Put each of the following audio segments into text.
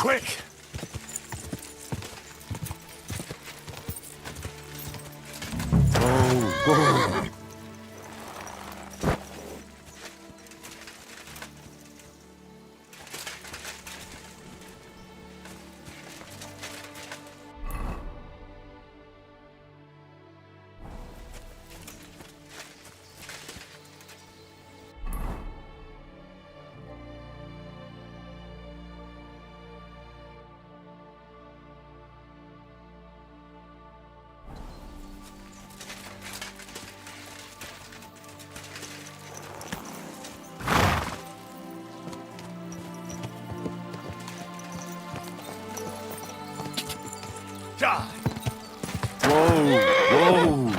quick! Oh, Die! Whoa, whoa.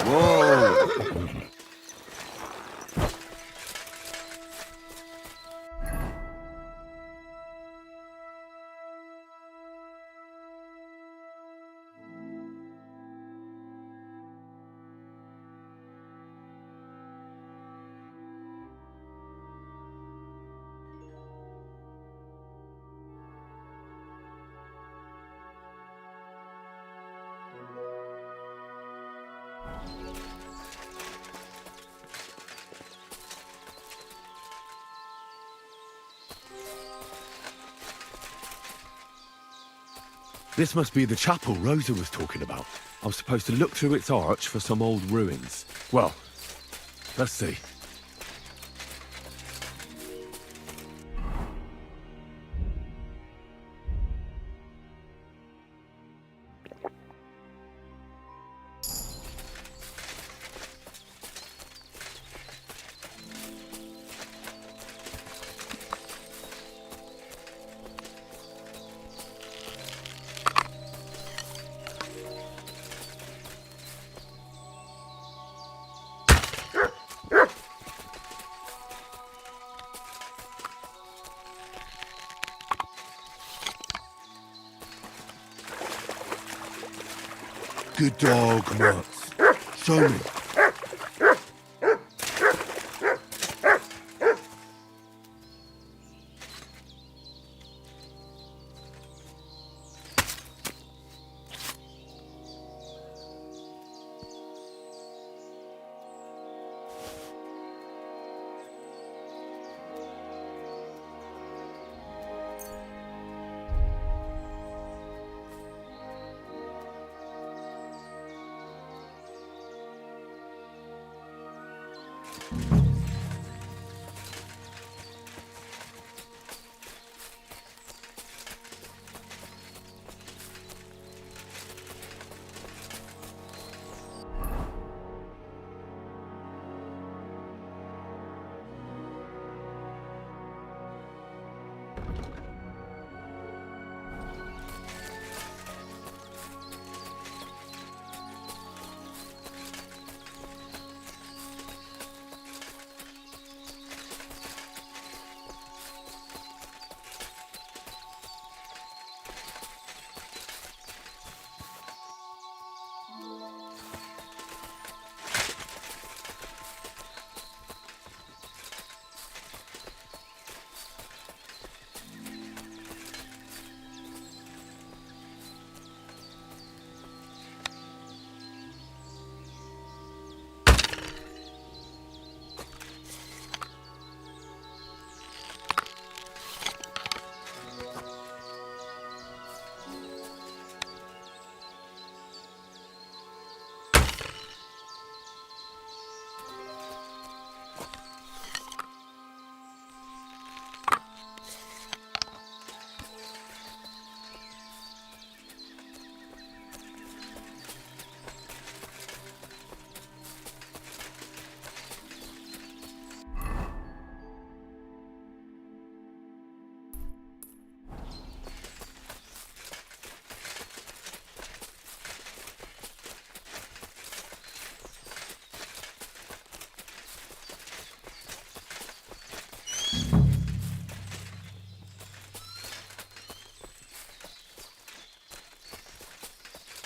Whoa. This must be the chapel Rosa was talking about. I was supposed to look through its arch for some old ruins. Well, let's see. Good dog, Nuts. Show me.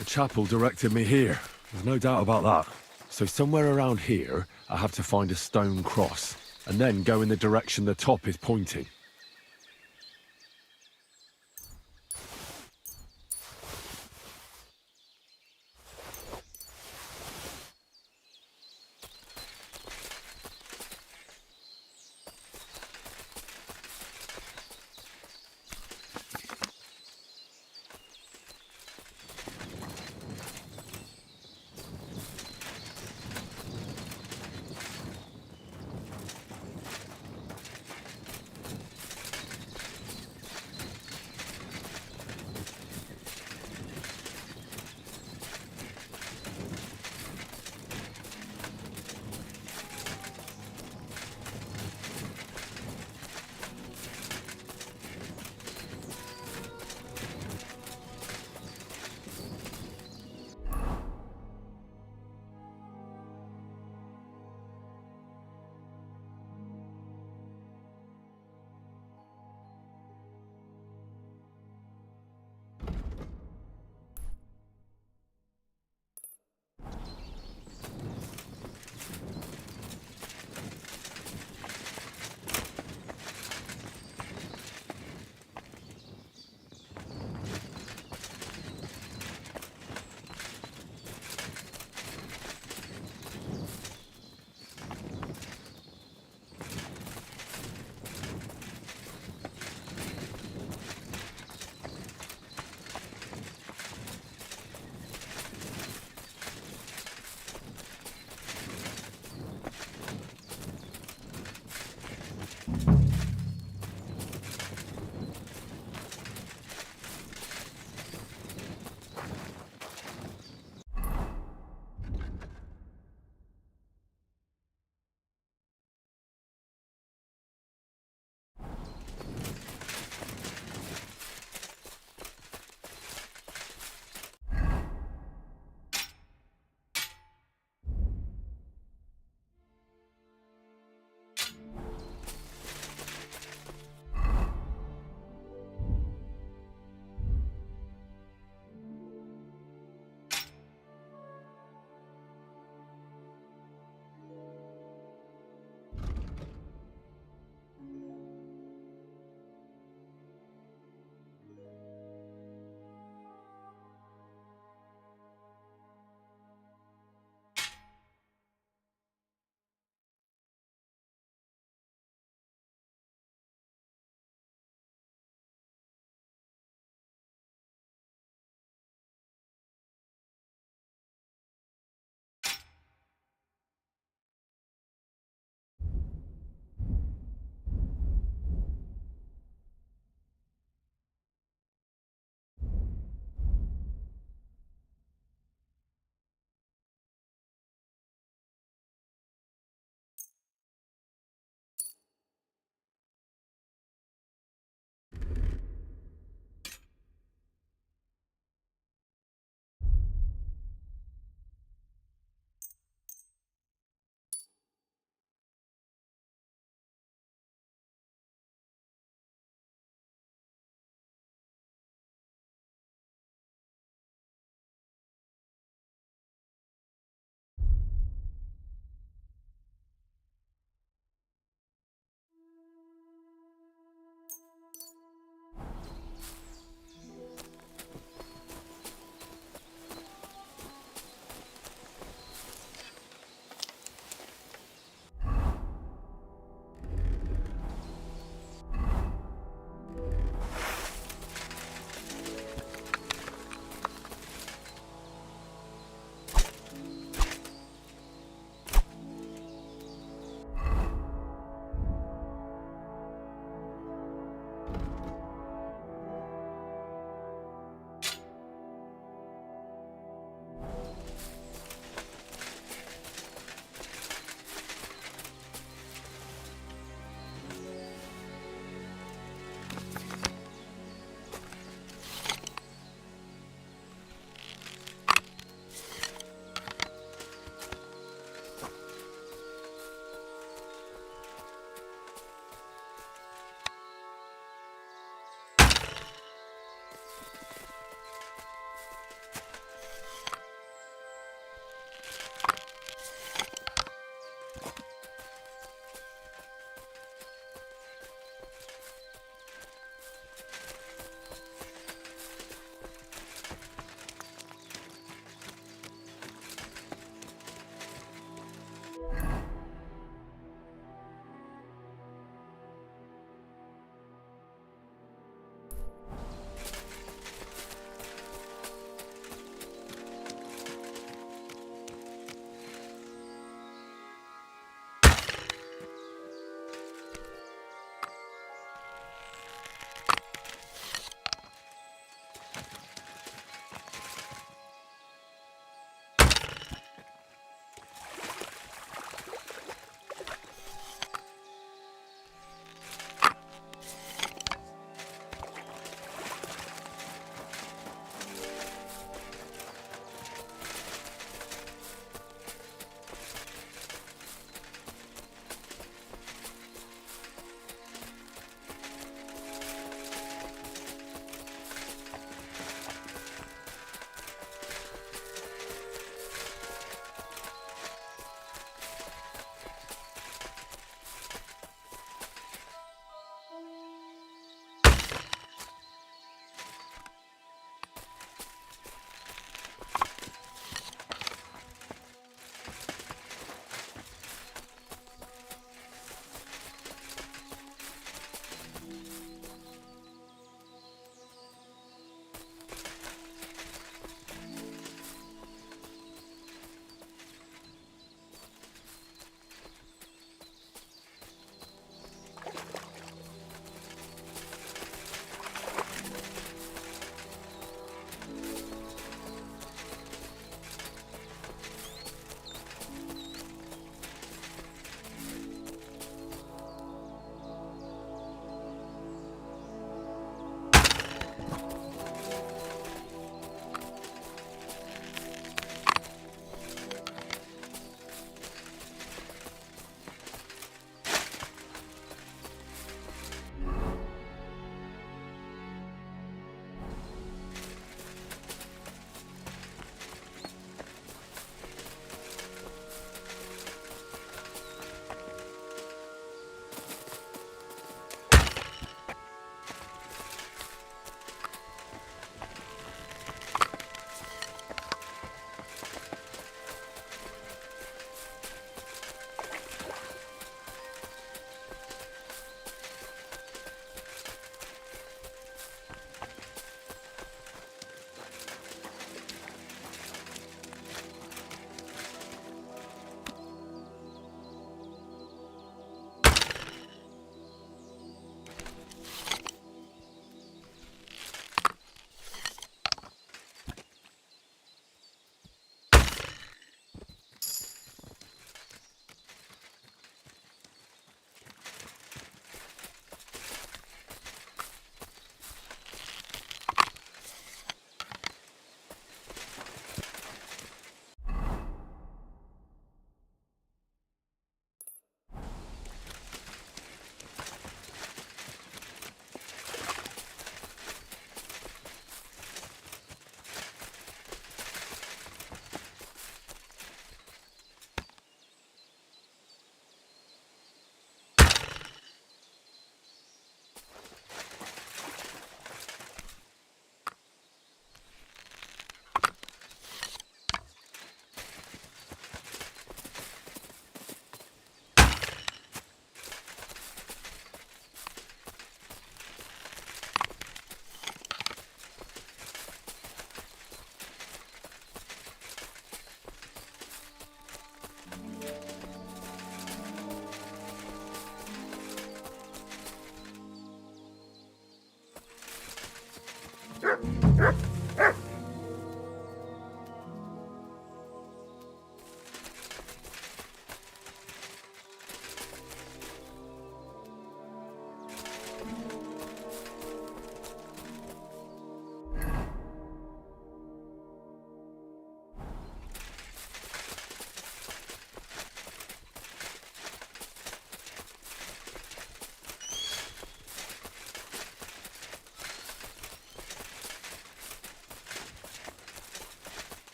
The chapel directed me here. There's no doubt about that. So somewhere around here, I have to find a stone cross, and then go in the direction the top is pointing.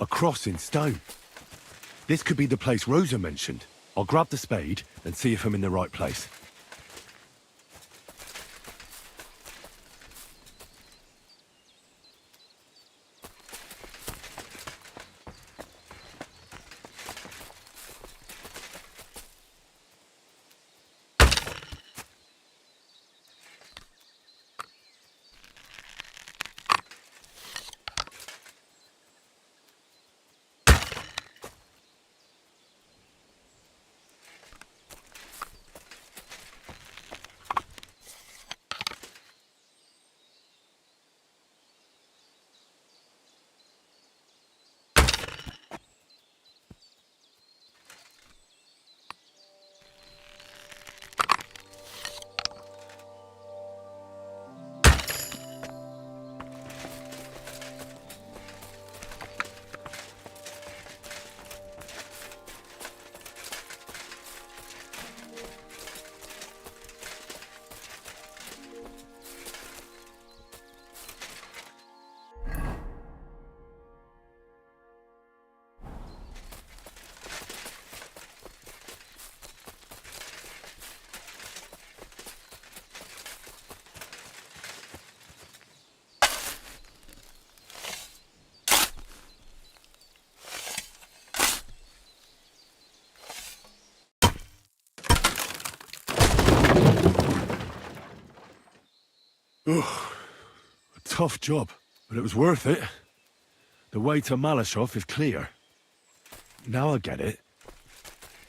A cross in stone. This could be the place Rosa mentioned. I'll grab the spade and see if I'm in the right place. A tough job, but it was worth it. The way to Malashov is clear. Now I get it.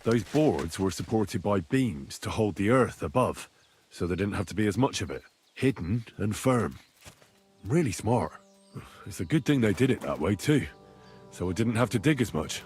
Those boards were supported by beams to hold the earth above, so there didn't have to be as much of it. Hidden and firm. Really smart. It's a good thing they did it that way too, so I didn't have to dig as much.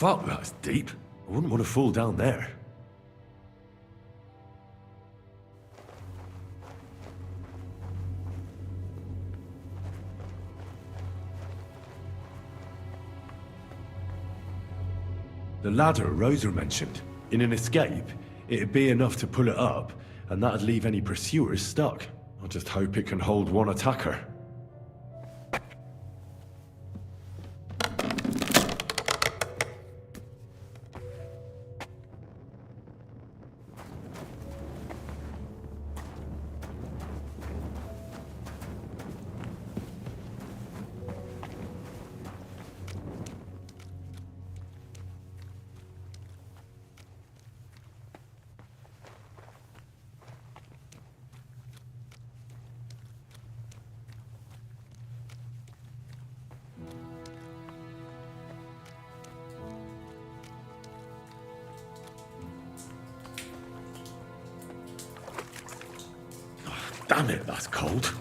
Fuck, that's deep. I wouldn't want to fall down there. The ladder Rosa mentioned. In an escape, it'd be enough to pull it up, and that'd leave any pursuers stuck. I just hope it can hold one attacker. Damn it, that's cold.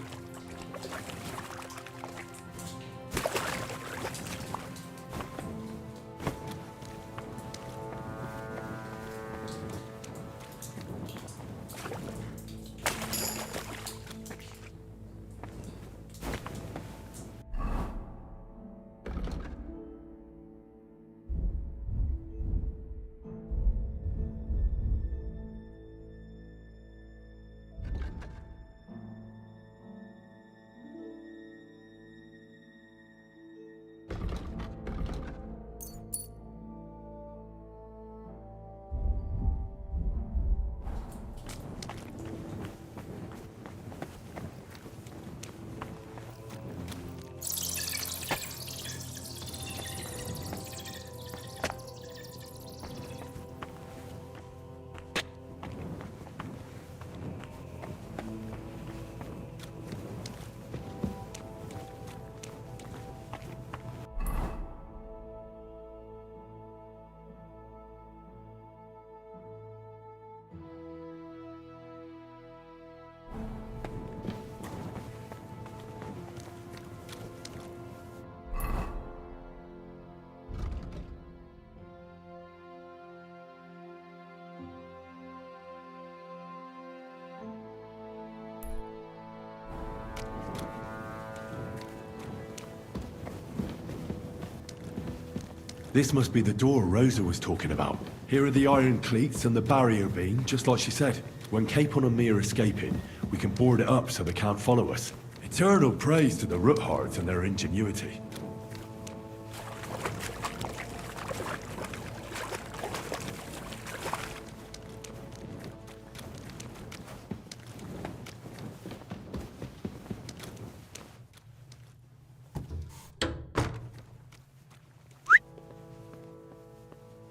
This must be the door Rosa was talking about. Here are the iron cleats and the barrier beam, just like she said. When Capon and me are escaping, we can board it up so they can't follow us. Eternal praise to the Roothards and their ingenuity.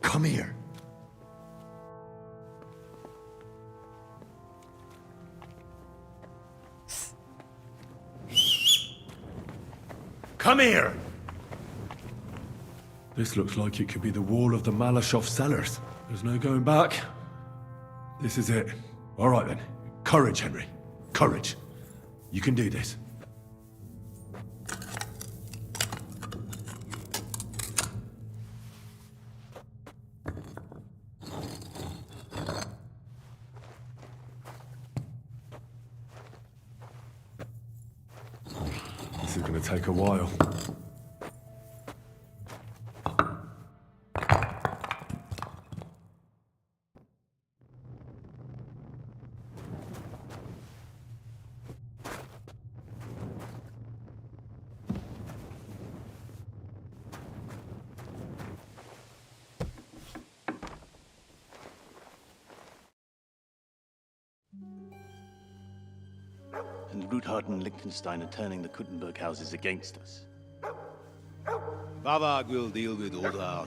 Come here. Come here! This looks like it could be the wall of the Malashov cellars. There's no going back. This is it. All right then. Courage, Henry. Courage. You can do this. This is going to take a while. And Ruthard and Liechtenstein are turning the Kuttenberg houses against us. Bavag will deal with Ruthard.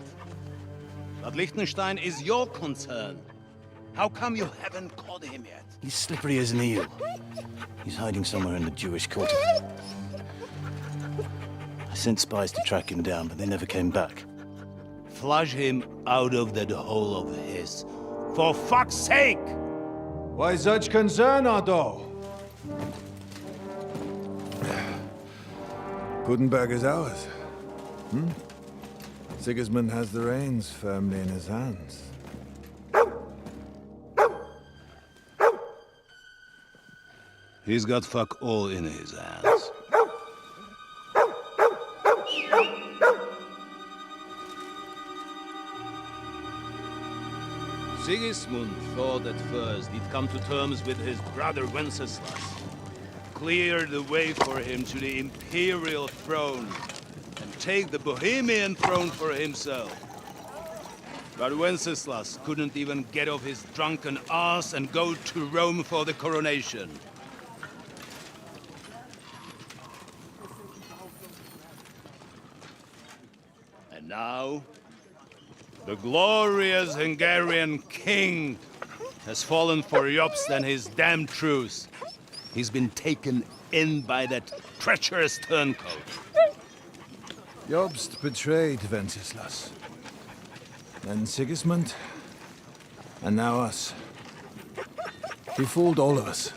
But Liechtenstein is your concern. How come you haven't caught him yet? He's slippery as an eel. He's hiding somewhere in the Jewish quarter. I sent spies to track him down, but they never came back. Flush him out of that hole of his. For fuck's sake! Why such concern, Otto? Gutenberg is ours. Sigismund has the reins firmly in his hands. He's got fuck all in his hands. Sigismund thought at first he'd come to terms with his brother Wenceslas, clear the way for him to the imperial throne, and take the Bohemian throne for himself. But Wenceslas couldn't even get off his drunken ass and go to Rome for the coronation. And now, the glorious Hungarian king has fallen for Jobst and his damned truce. He's been taken in by that treacherous turncoat. Jobst betrayed Wenceslas. Then Sigismund. And now us. He fooled all of us.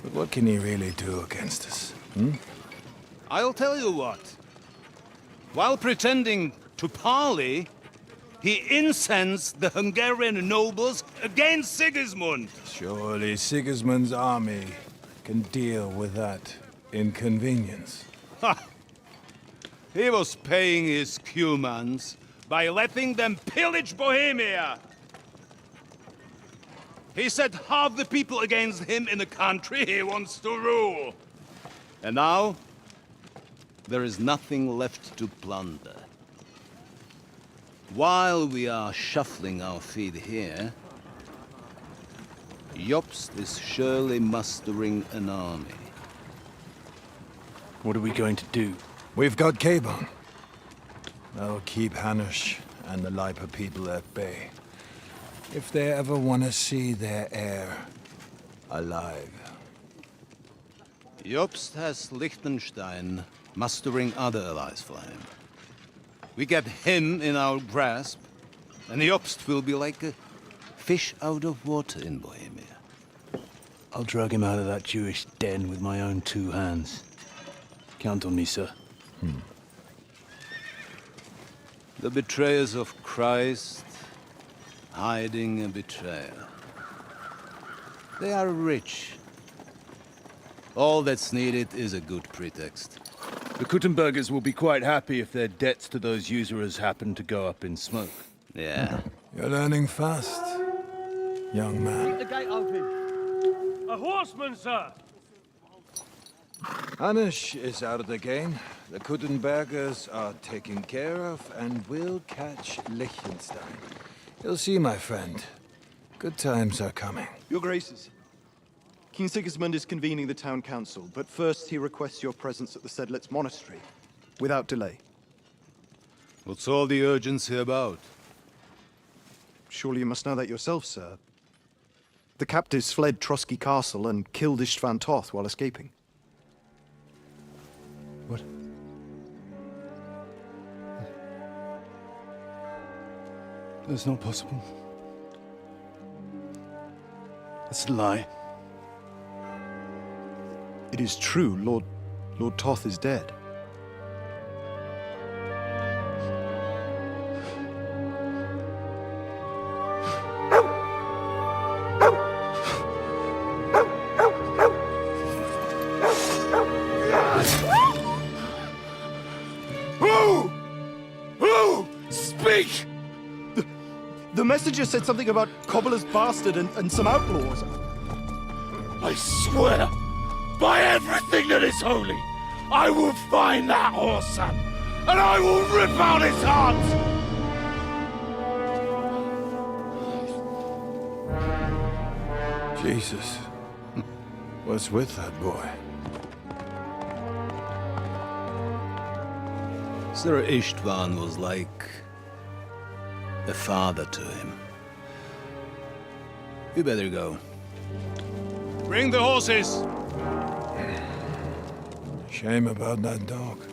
But what can he really do against us? I'll tell you what. While pretending to parley, he incensed the Hungarian nobles against Sigismund. Surely Sigismund's army can deal with that inconvenience. Ha! He was paying his Cumans by letting them pillage Bohemia. He set half the people against him in the country he wants to rule. And now, there is nothing left to plunder. While we are shuffling our feet here, Jobst is surely mustering an army. What are we going to do? We've got Cabon. That'll keep Hanush and the Lipa people at bay. If they ever want to see their heir alive. Jobst has Liechtenstein mustering other allies for him. We get him in our grasp, and Jobst will be like a fish out of water in Bohemia. I'll drag him out of that Jewish den with my own 2 hands. Count on me, sir. The betrayers of Christ, hiding a betrayer. They are rich. All that's needed is a good pretext. The Kuttenbergers will be quite happy if their debts to those usurers happen to go up in smoke. Yeah. You're learning fast, young man. The gate open. A horseman, sir! Hanush is out of the game. The Kuttenbergers are taken care of, and we'll catch Liechtenstein. You'll see, my friend. Good times are coming. Your Graces, King Sigismund is convening the town council, but first he requests your presence at the Sedlitz monastery, without delay. What's all the urgency about? Surely you must know that yourself, sir. The captives fled Trotsky Castle and killed Istvan Toth while escaping. What? That's not possible. That's a lie. It is true, Lord Toth is dead. Who? Speak! The messenger said something about Cobbler's bastard and some outlaws. I swear, by everything that is holy, I will find that whoreson, and I will rip out his heart! Jesus. What's with that boy? Sir Istvan was like a father to him. You better go. Bring the horses! Shame about that dog.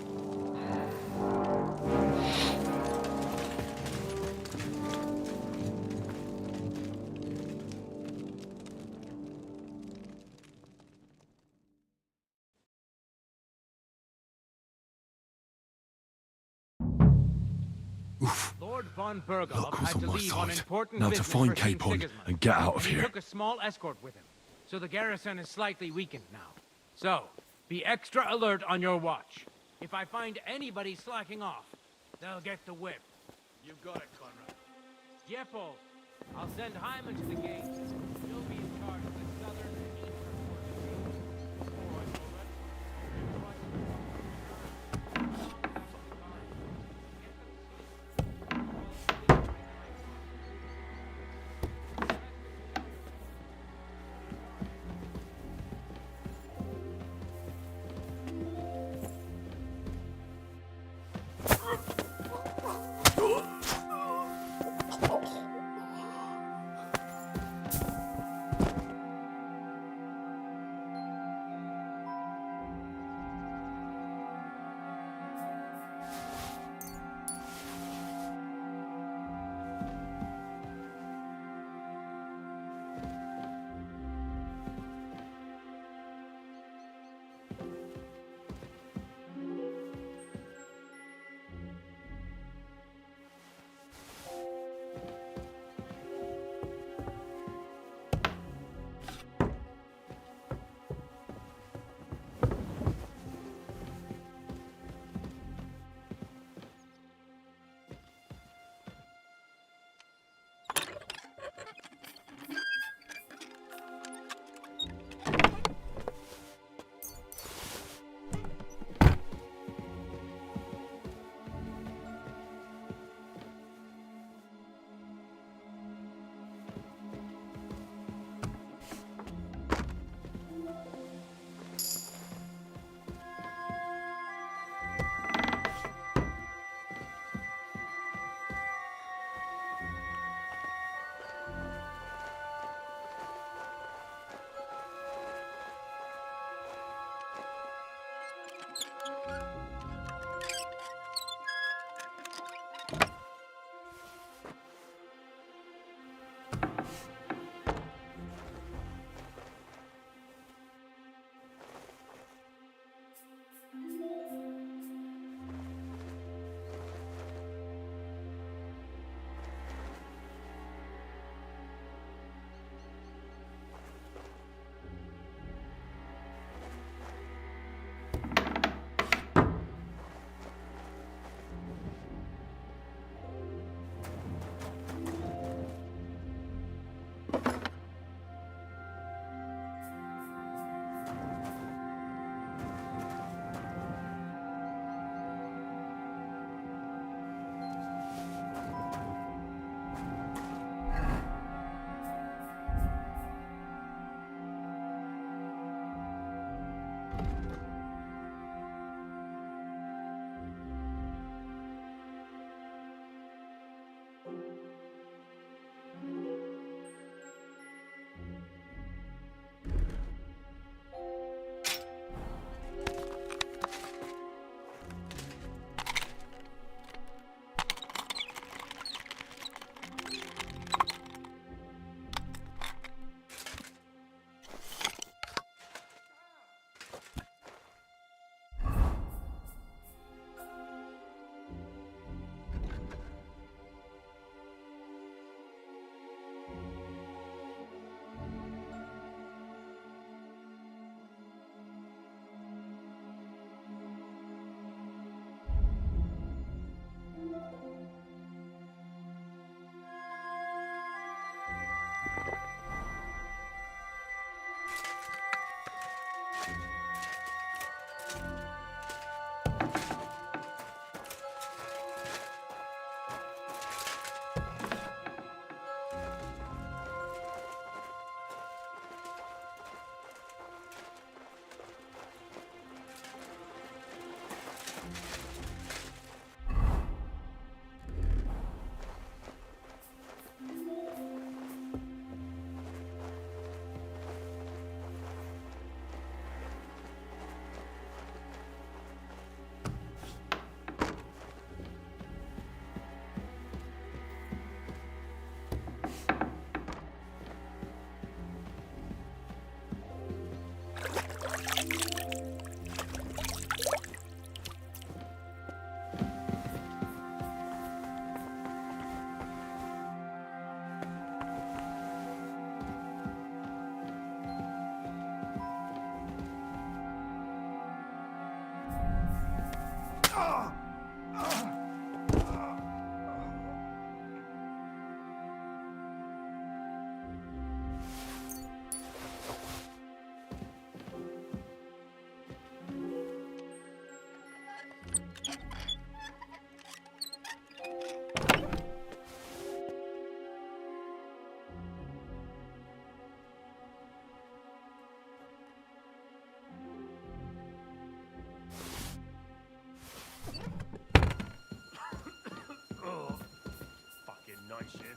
Lord von Bergholf Luck was had on to my leave on side. important Now to business find for King Capon Sigismund. and get out of He here. took a small escort with him, so the garrison is slightly weakened now. So, be extra alert on your watch. If I find anybody slacking off, they'll get the whip. You've got it, Conrad. Jeppel, I'll send Hyman to the gate. You'll be in charge of the southern and eastern ports. night shift.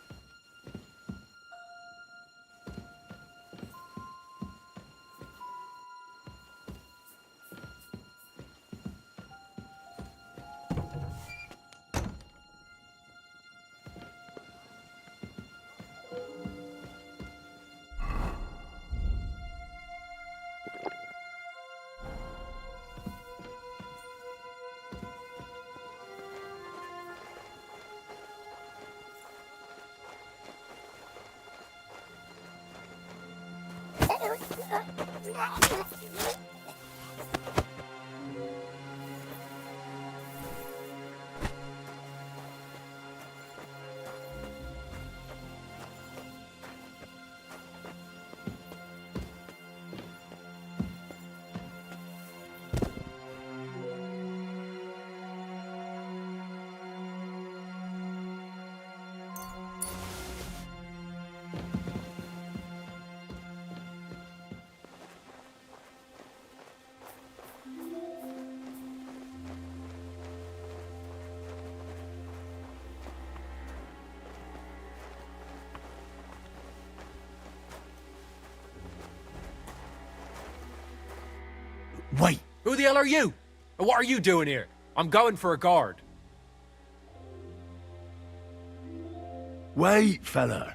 Wait, who the hell are you? And what are you doing here? I'm going for a guard. Wait, fella.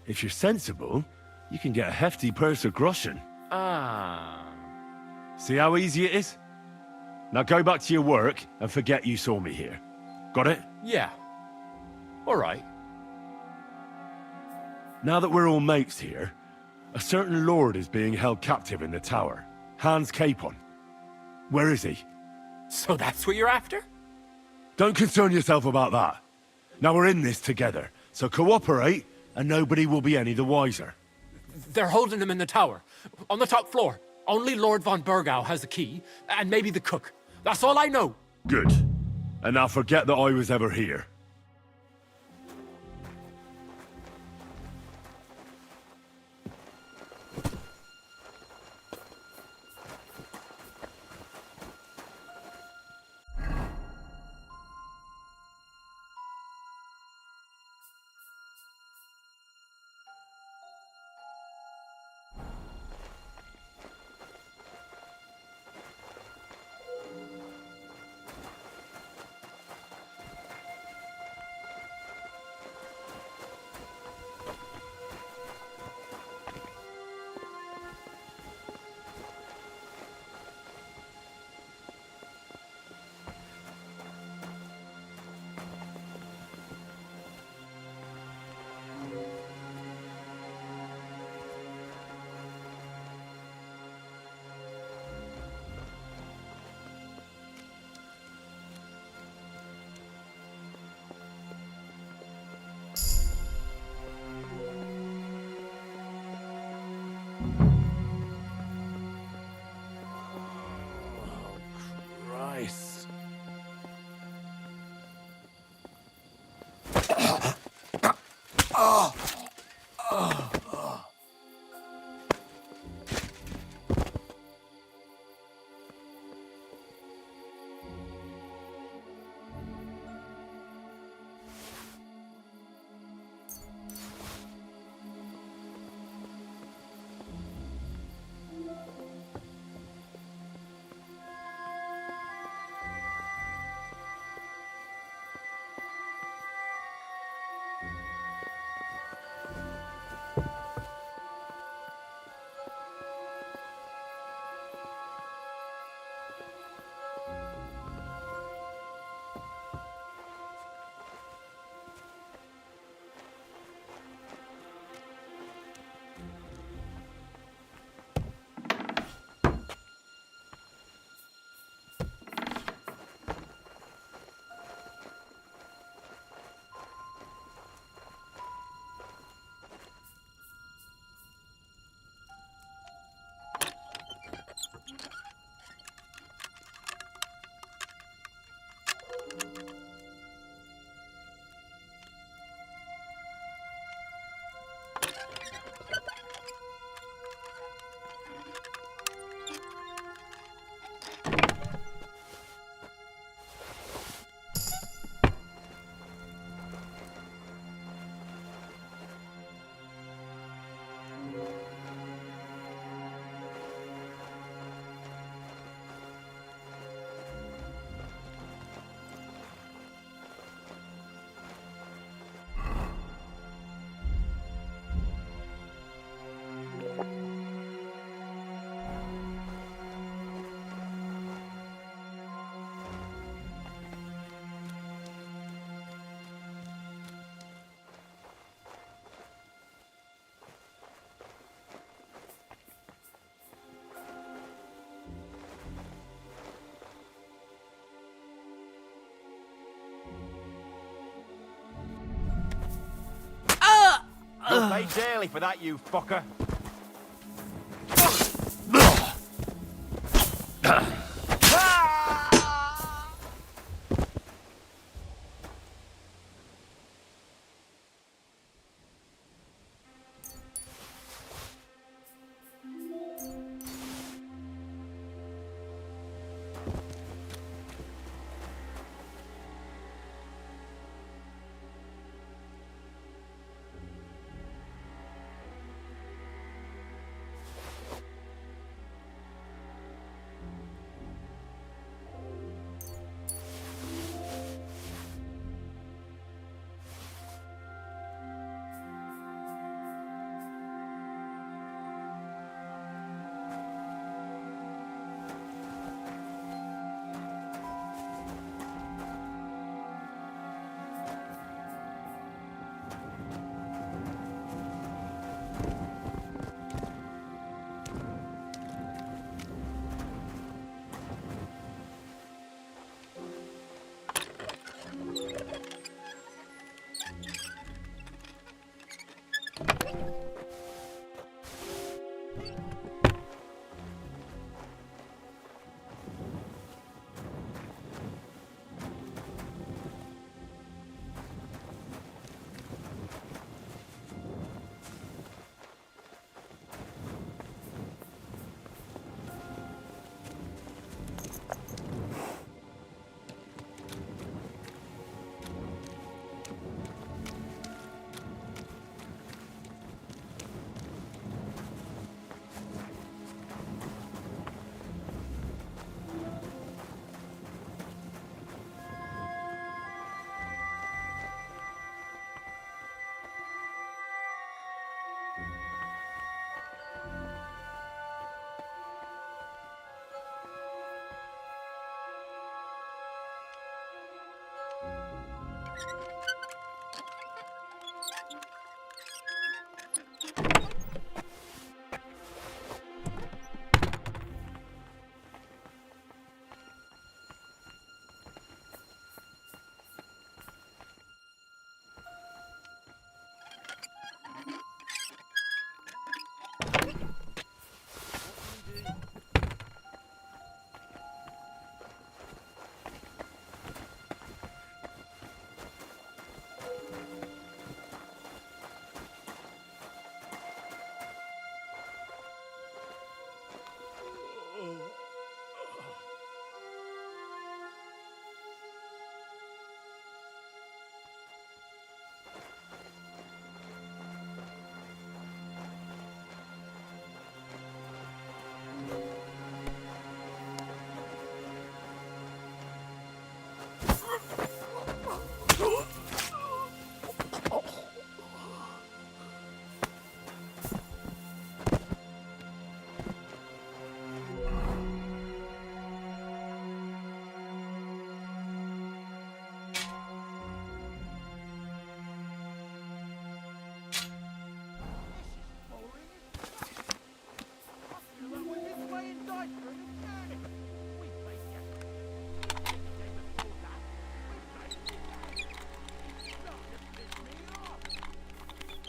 If you're sensible, you can get a hefty purse of groschen. Ah. See how easy it is? Now go back to your work and forget you saw me here. Got it? Yeah. All right. Now that we're all mates here, a certain lord is being held captive in the tower. Hans Capon. Where is he? So that's what you're after? Don't concern yourself about that. Now we're in this together, so cooperate and nobody will be any the wiser. They're holding him in the tower, on the top floor. Only Lord von Burgau has the key, and maybe the cook. That's all I know. Good. And now forget that I was ever here. You'll pay dearly for that, you fucker.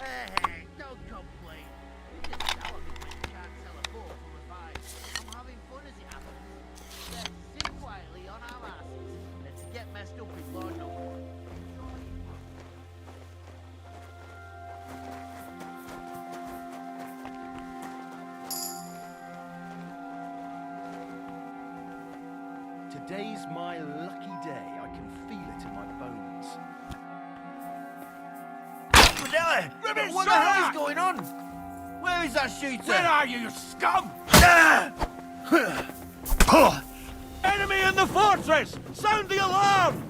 Hey, don't complain. You just tell me when you can't sell a boat for a five. I'm having fun as it happens. Let's sit quietly on our asses. Let's get messed up with Lord knows. Today's my lucky day. I can feel it in my bones. What the hell is going on? Where is that shooter? Where are you, you scum? Enemy in the fortress! Sound the alarm!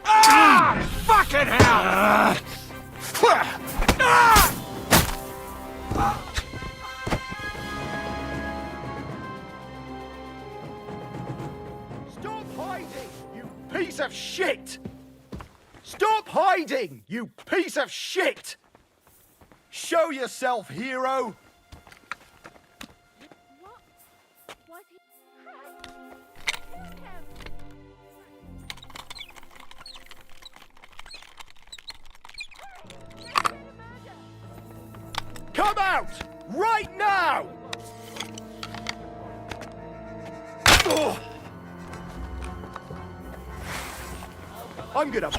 Ah! Fucking hell! Stop hiding, you piece of shit! Stop hiding, you piece of shit! Show yourself, hero! What? I'm gonna.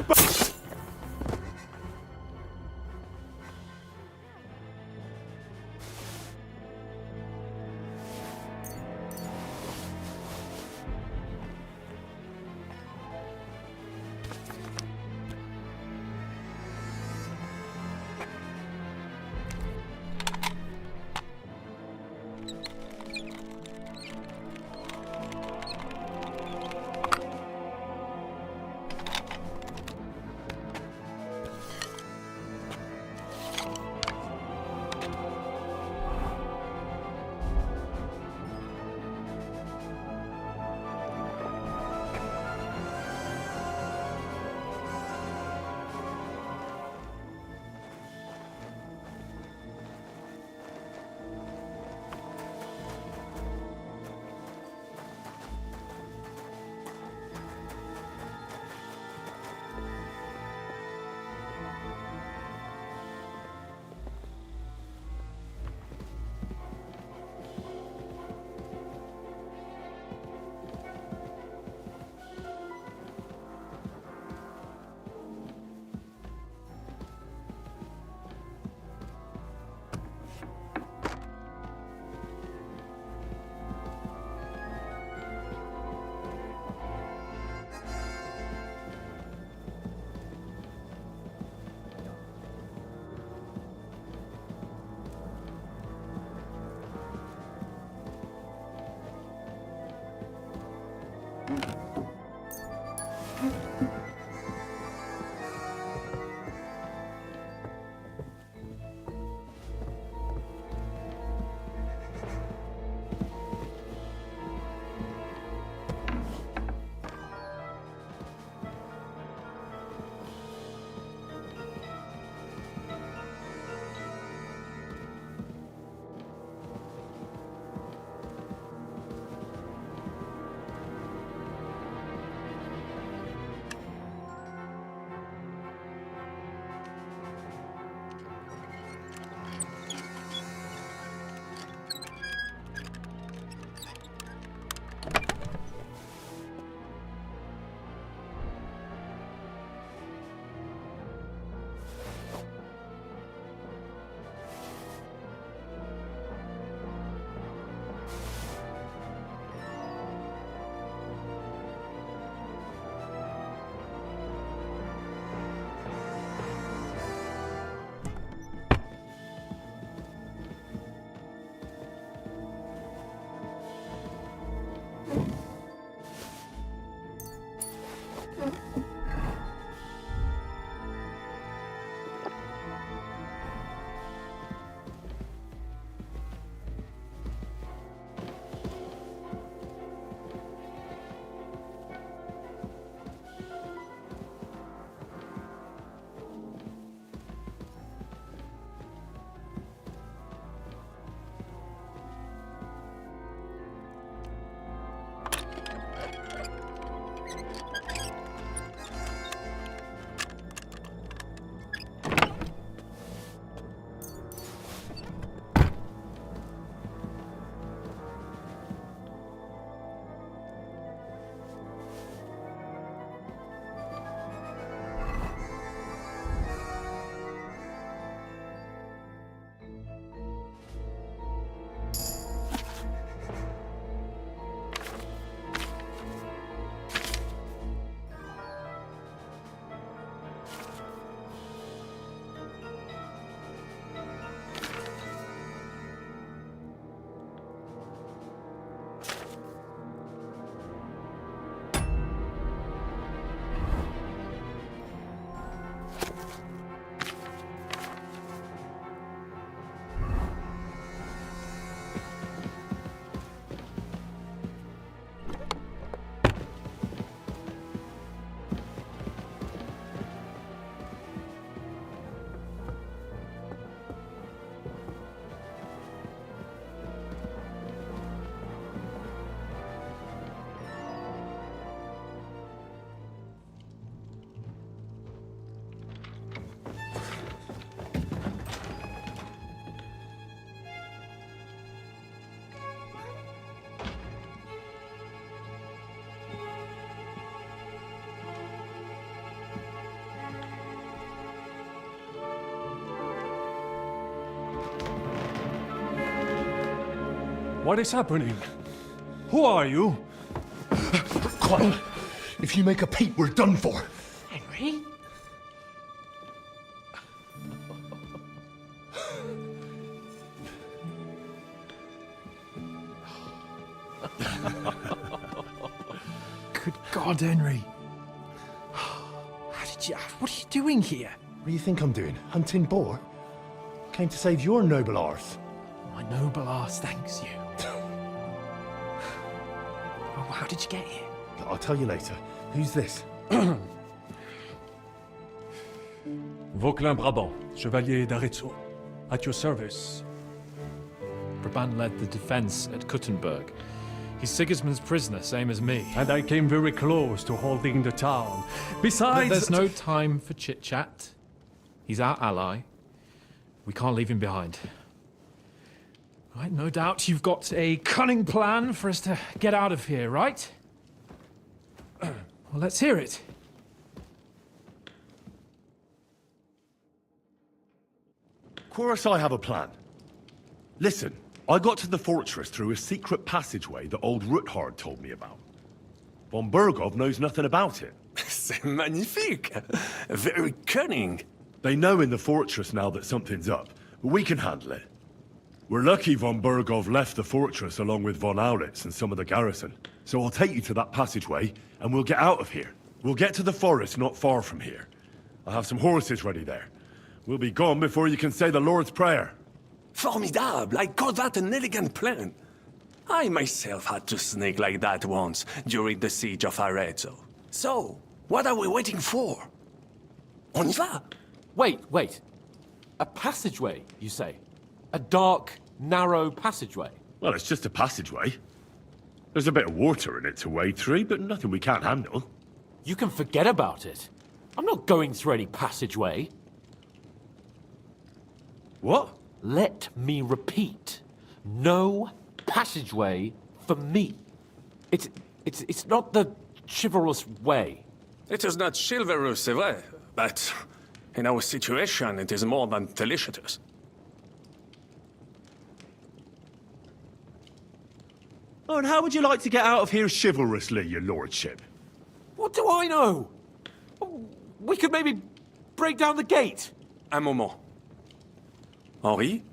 What is happening? Who are you? Quiet. If you make a peep, we're done for. Henry? Good God, Henry. How did you... What are you doing here? What do you think I'm doing? Hunting boar? Came to save your noble arse. My noble arse thanks you. Well, how did you get here? I'll tell you later. Who's this? Vauquelin Brabant, Chevalier d'Arezzo. At your service. Brabant led the defense at Kuttenberg. He's Sigismund's prisoner, same as me. And I came very close to holding the town. Besides... There's no time for chit-chat. He's our ally. We can't leave him behind. Right, no doubt you've got a cunning plan for us to get out of here, right? Well, let's hear it. Of course I have a plan. Listen, I got to the fortress through a secret passageway that old Ruthard told me about. Von Bergov knows nothing about it. C'est magnifique! Very cunning. They know in the fortress now that something's up, but we can handle it. We're lucky von Bergov left the fortress along with von Aulitz and some of the garrison. So I'll take you to that passageway, and we'll get out of here. We'll get to the forest not far from here. I'll have some horses ready there. We'll be gone before you can say the Lord's Prayer. Formidable! I call that an elegant plan. I myself had to sneak like that once during the siege of Arezzo. So, what are we waiting for? On y va! Wait. A passageway, you say? A dark, narrow passageway? Well, it's just a passageway. There's a bit of water in it to wade through, but nothing we can't handle. You can forget about it. I'm not going through any passageway. What? Let me repeat. No passageway for me. It's not the chivalrous way. It is not chivalrous, c'est vrai, but in our situation, it is more than delicious. Oh, and how would you like to get out of here chivalrously, your lordship? What do I know? We could maybe break down the gate. Un moment. Henri,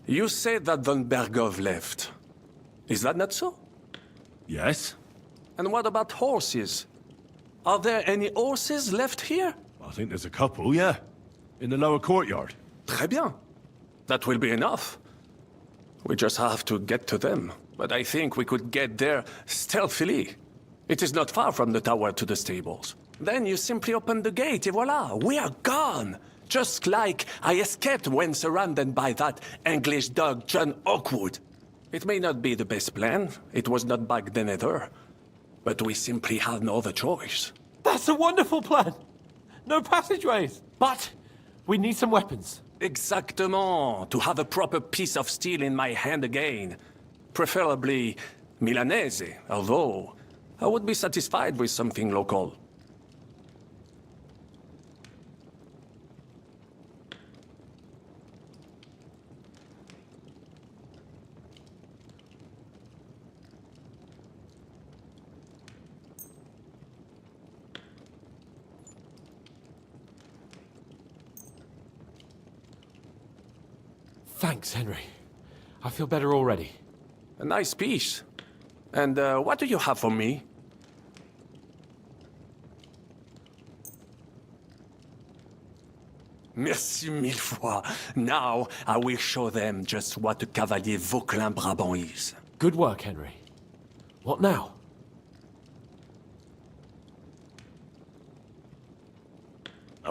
you said that von Bergov left. Is that not so? Yes. And what about horses? Are there any horses left here? I think there's a couple, yeah. In the lower courtyard. Très bien. That will be enough. We just have to get to them. But I think we could get there stealthily. It is not far from the tower to the stables. Then you simply open the gate, et voila, we are gone! Just like I escaped when surrounded by that English dog John Oakwood. It may not be the best plan, it was not back then either. But we simply have no other choice. That's a wonderful plan! No passageways! But we need some weapons. Exactement, to have a proper piece of steel in my hand again. Preferably Milanese, although I would be satisfied with something local. Thanks, Henry. I feel better already. A nice piece. And what do you have for me? Merci mille fois. Now I will show them just what a Cavalier Vauquelin Brabant is. Good work, Henry. What now?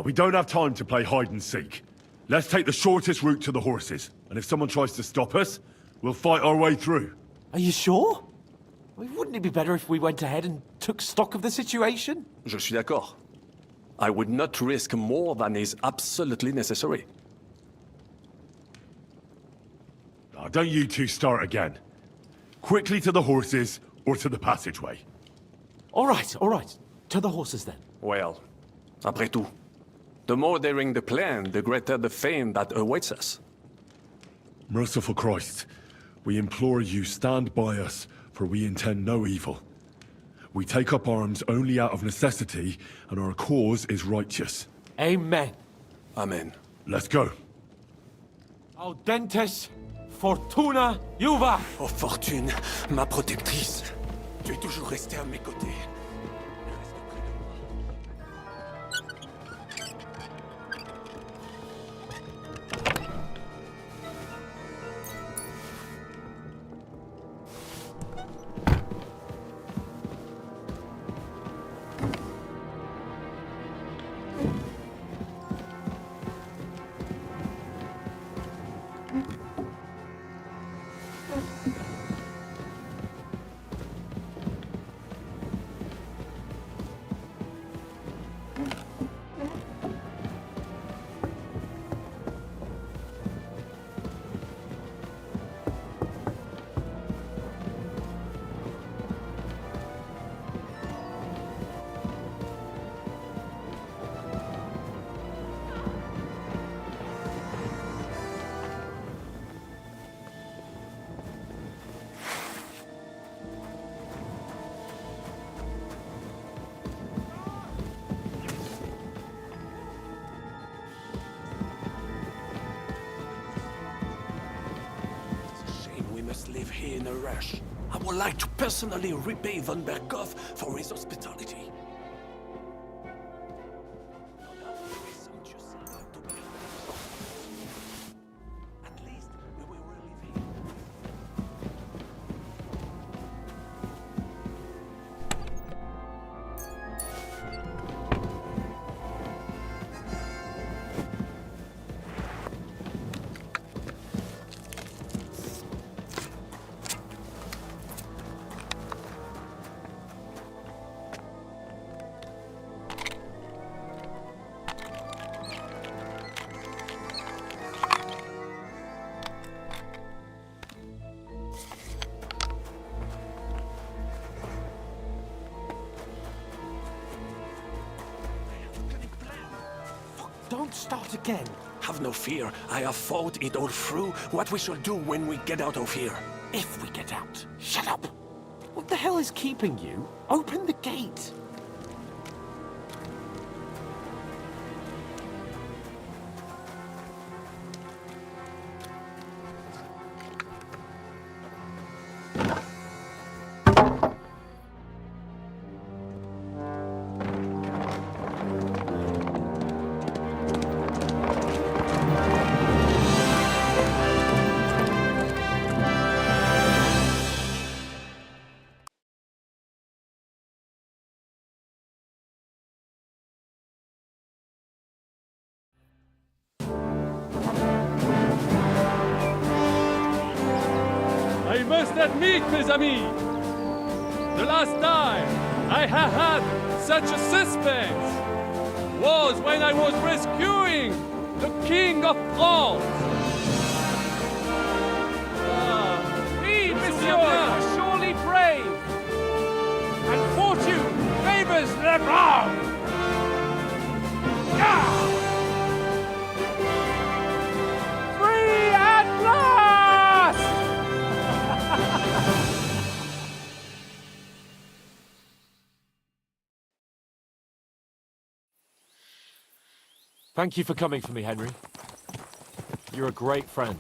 We don't have time to play hide and seek. Let's take the shortest route to the horses. And if someone tries to stop us, we'll fight our way through. Are you sure? Wouldn't it be better if we went ahead and took stock of the situation? Je suis d'accord. I would not risk more than is absolutely necessary. Now, don't you two start again. Quickly to the horses, or to the passageway. All right. To the horses then. Well, après tout, the more daring the plan, the greater the fame that awaits us. Merciful Christ. We implore you, stand by us, for we intend no evil. We take up arms only out of necessity, and our cause is righteous. Amen. Amen. Let's go. Audentes fortuna juva. Oh Fortune, ma protectrice. Tu es toujours resté à mes côtés. Reste près de moi. Live here in a rush. I would like to personally repay von Berghoff for his hospitality. At least we will relive him. Don't start again. Have no fear. I have thought it all through. What we shall do when we get out of here. If we get out. Shut up. What the hell is keeping you? Open the gate. I must admit, mes amis, the last time I have had such a suspense was when I was rescuing the King of France. Oui, monsieur, you are surely brave. And fortune favors the brave. Free at last! Thank you for coming for me, Henry. You're a great friend.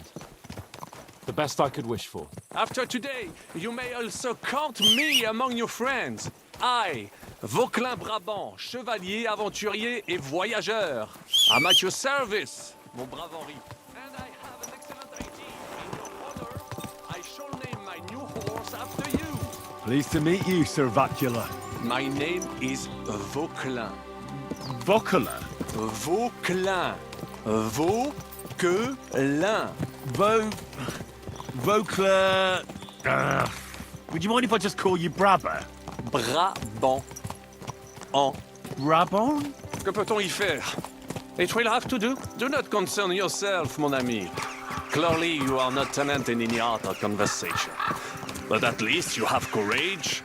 The best I could wish for. After today, you may also count me among your friends. I, Vauquelin Brabant, chevalier, aventurier et voyageur. I'm at your service, mon brave Henri. And I have an excellent idea. In your honor, I shall name my new horse after you. Pleased to meet you, Sir Vacula. My name is Vauquelin. Vauquelin? Vauquelin. Vauquelin. Vauquelin... would you mind if I just call you Brabber? Brabant. En. Brabant? Que peut-on y faire? It will have to do. Do not concern yourself, mon ami. Clearly, you are not tenant in any art or conversation. But at least you have courage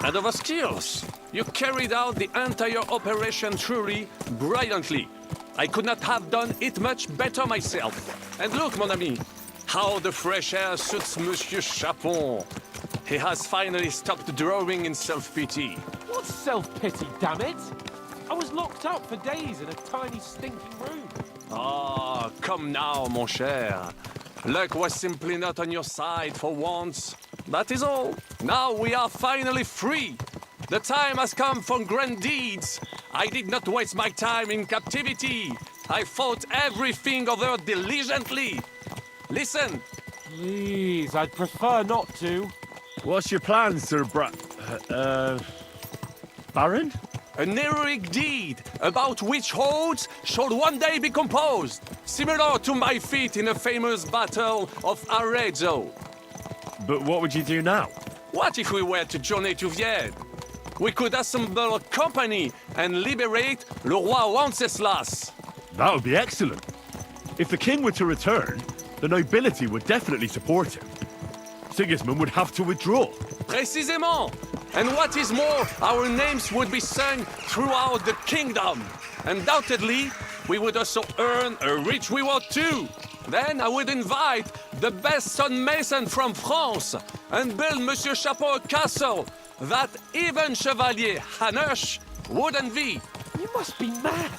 and other skills. You carried out the entire operation truly brilliantly. I could not have done it much better myself. And look, mon ami, How the fresh air suits Monsieur Chapon. He has finally stopped drowning in self-pity. What's self-pity, damn it? I was locked up for days in a tiny stinking room. Ah, come now, mon cher. Luck was simply not on your side for once. That is all. Now we are finally free. The time has come for grand deeds. I did not waste my time in captivity. I fought everything over diligently. Listen. Please, I'd prefer not to. What's your plan, Sir Baron? An heroic deed about which oaths shall one day be composed, similar to my feat in a famous battle of Arezzo. But what would you do now? What if we were to journey to Vienne? We could assemble a company and liberate Le Roi Wenceslas. That would be excellent. If the king were to return, the nobility would definitely support him. Sigismund would have to withdraw. Précisément! And what is more, our names would be sung throughout the kingdom. Undoubtedly, we would also earn a rich reward too. Then I would invite the best stonemason from France and build Monsieur Chapon a castle that even Chevalier Hanush would envy. You must be mad.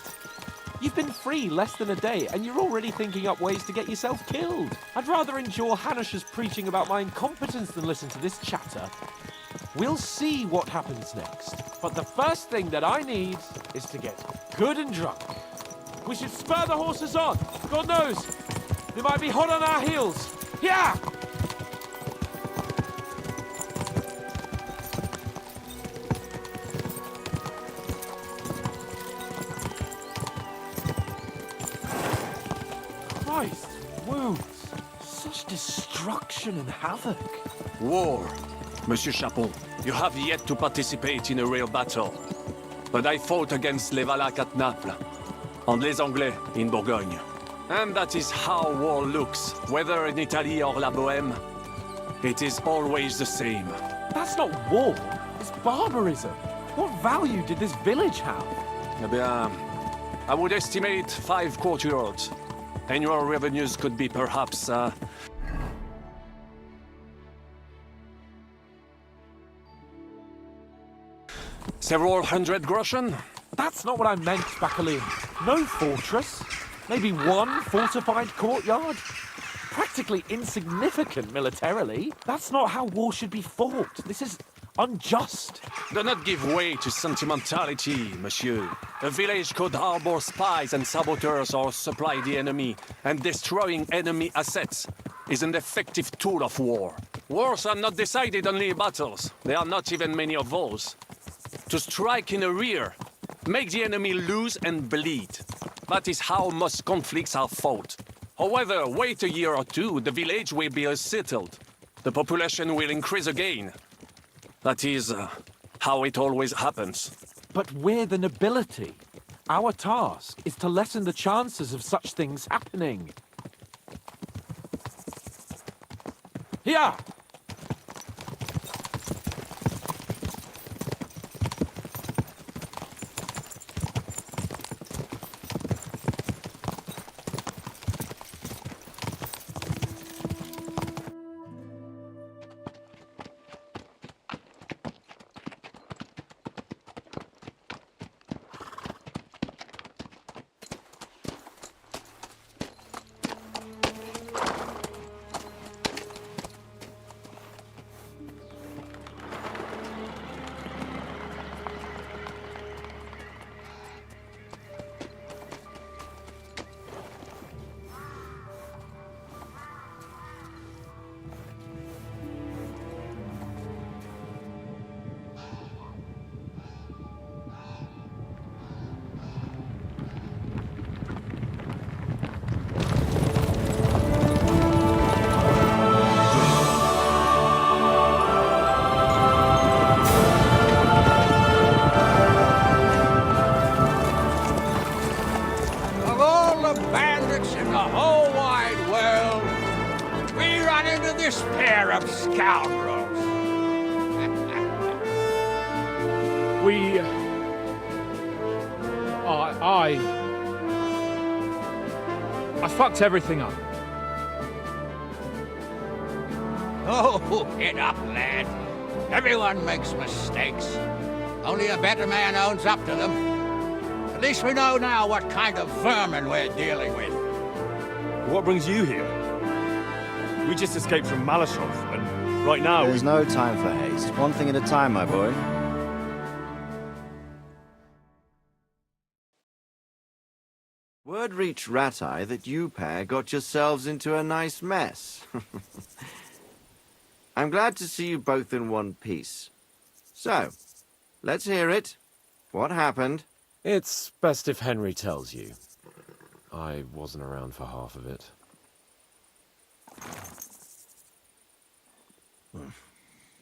You've been free less than a day, and you're already thinking up ways to get yourself killed. I'd rather endure Hanush's preaching about my incompetence than listen to this chatter. We'll see what happens next. But the first thing that I need is to get good and drunk. We should spur the horses on. God knows, they might be hot on our heels. Yeah! Christ, wounds. Such destruction and havoc. War. Monsieur Chapon, you have yet to participate in a real battle. But I fought against les Valaques at Naples, and les Anglais in Bourgogne. And that is how war looks, whether in Italy or La Bohème. It is always the same. That's not war, it's barbarism. What value did this village have? Eh bien, I would estimate 5 courtyards. Annual revenues could be perhaps, several hundred groschen? That's not what I meant, Bacalin. No fortress. Maybe one fortified courtyard. Practically insignificant militarily. That's not how war should be fought. This is unjust. Do not give way to sentimentality, monsieur. A village could harbor spies and saboteurs or supply the enemy, and destroying enemy assets is an effective tool of war. Wars are not decided only in battles. There are not even many of those. To strike in the rear, make the enemy lose and bleed. That is how most conflicts are fought. However, wait a year or two, the village will be settled. The population will increase again. That is how it always happens. But we're the nobility. Our task is to lessen the chances of such things happening. Here! I fucked everything up. Oh, get up, lad. Everyone makes mistakes. Only a better man owns up to them. At least we know now what kind of vermin we're dealing with. What brings you here? We just escaped from Malashov, and right now There's no time for haste. One thing at a time, my boy. Word reached Ratai that you pair got yourselves into a nice mess. I'm glad to see you both in one piece. So, let's hear it. What happened? It's best if Henry tells you. I wasn't around for half of it.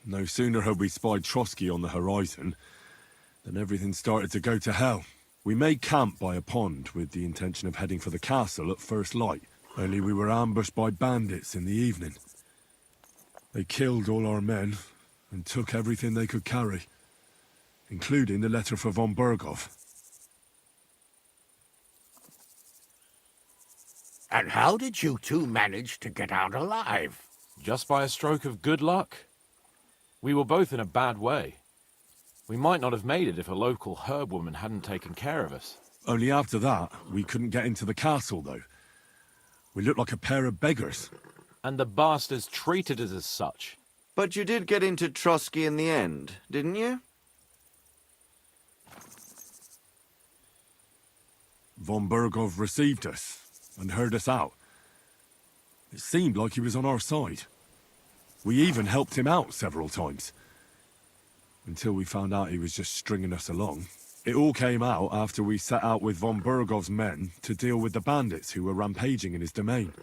no sooner had we spied Trotsky on the horizon than everything started to go to hell. We made camp by a pond with the intention of heading for the castle at first light, only we were ambushed by bandits in the evening. They killed all our men and took everything they could carry, including the letter for von Bergov. And how did you two manage to get out alive? Just by a stroke of good luck. We were both in a bad way. We might not have made it if a local herb woman hadn't taken care of us. Only after that, we couldn't get into the castle, though. We looked like a pair of beggars. And the bastards treated us as such. But you did get into Trotsky in the end, didn't you? Von Bergov received us and heard us out. It seemed like he was on our side. We even helped him out several times. Until we found out he was just stringing us along. It all came out after we set out with von Bergov's men to deal with the bandits who were rampaging in his domain.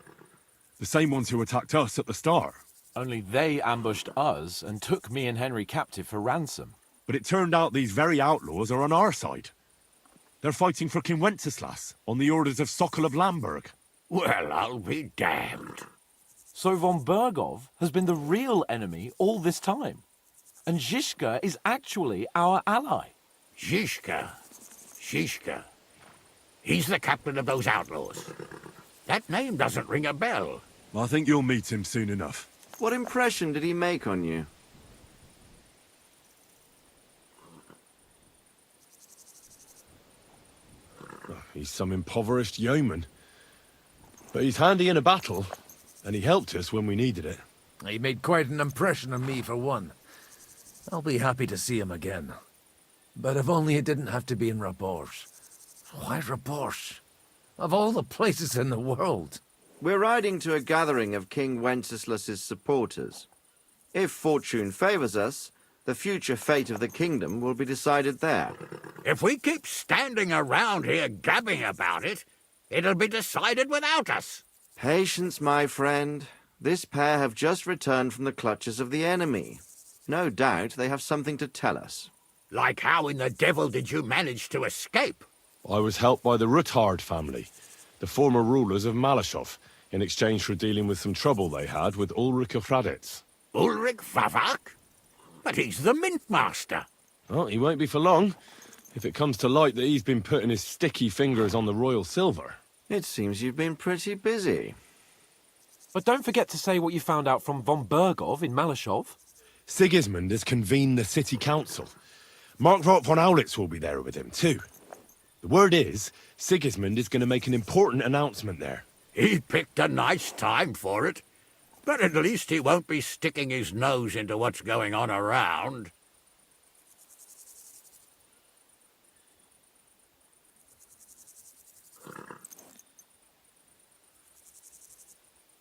The same ones who attacked us at the start. Only they ambushed us and took me and Henry captive for ransom. But it turned out these very outlaws are on our side. They're fighting for King Wenceslas on the orders of Sokol of Lamberg. Well, I'll be damned. So von Bergov has been the real enemy all this time. And Zhishka is actually our ally. Zhishka. He's the captain of those outlaws. That name doesn't ring a bell. I think you'll meet him soon enough. What impression did he make on you? He's some impoverished yeoman. But he's handy in a battle, and he helped us when we needed it. He made quite an impression on me, for one. I'll be happy to see him again. But if only it didn't have to be in Raborsh. Why Raborsh? Of all the places in the world. We're riding to a gathering of King Wenceslas's supporters. If fortune favors us, the future fate of the kingdom will be decided there. If we keep standing around here gabbing about it, it'll be decided without us. Patience, my friend. This pair have just returned from the clutches of the enemy. No doubt they have something to tell us. Like how in the devil did you manage to escape? I was helped by the Ruthard family, the former rulers of Malashov, in exchange for dealing with some trouble they had with Ulrich of Raditz. Ulrich Vavak? But he's the mint master. Well, he won't be for long, if it comes to light that he's been putting his sticky fingers on the royal silver. It seems you've been pretty busy. But don't forget to say what you found out from von Bergov in Malashov. Sigismund has convened the city council. Markvart von Aulitz will be there with him, too. The word is, Sigismund is going to make an important announcement there. He picked a nice time for it. But at least he won't be sticking his nose into what's going on around.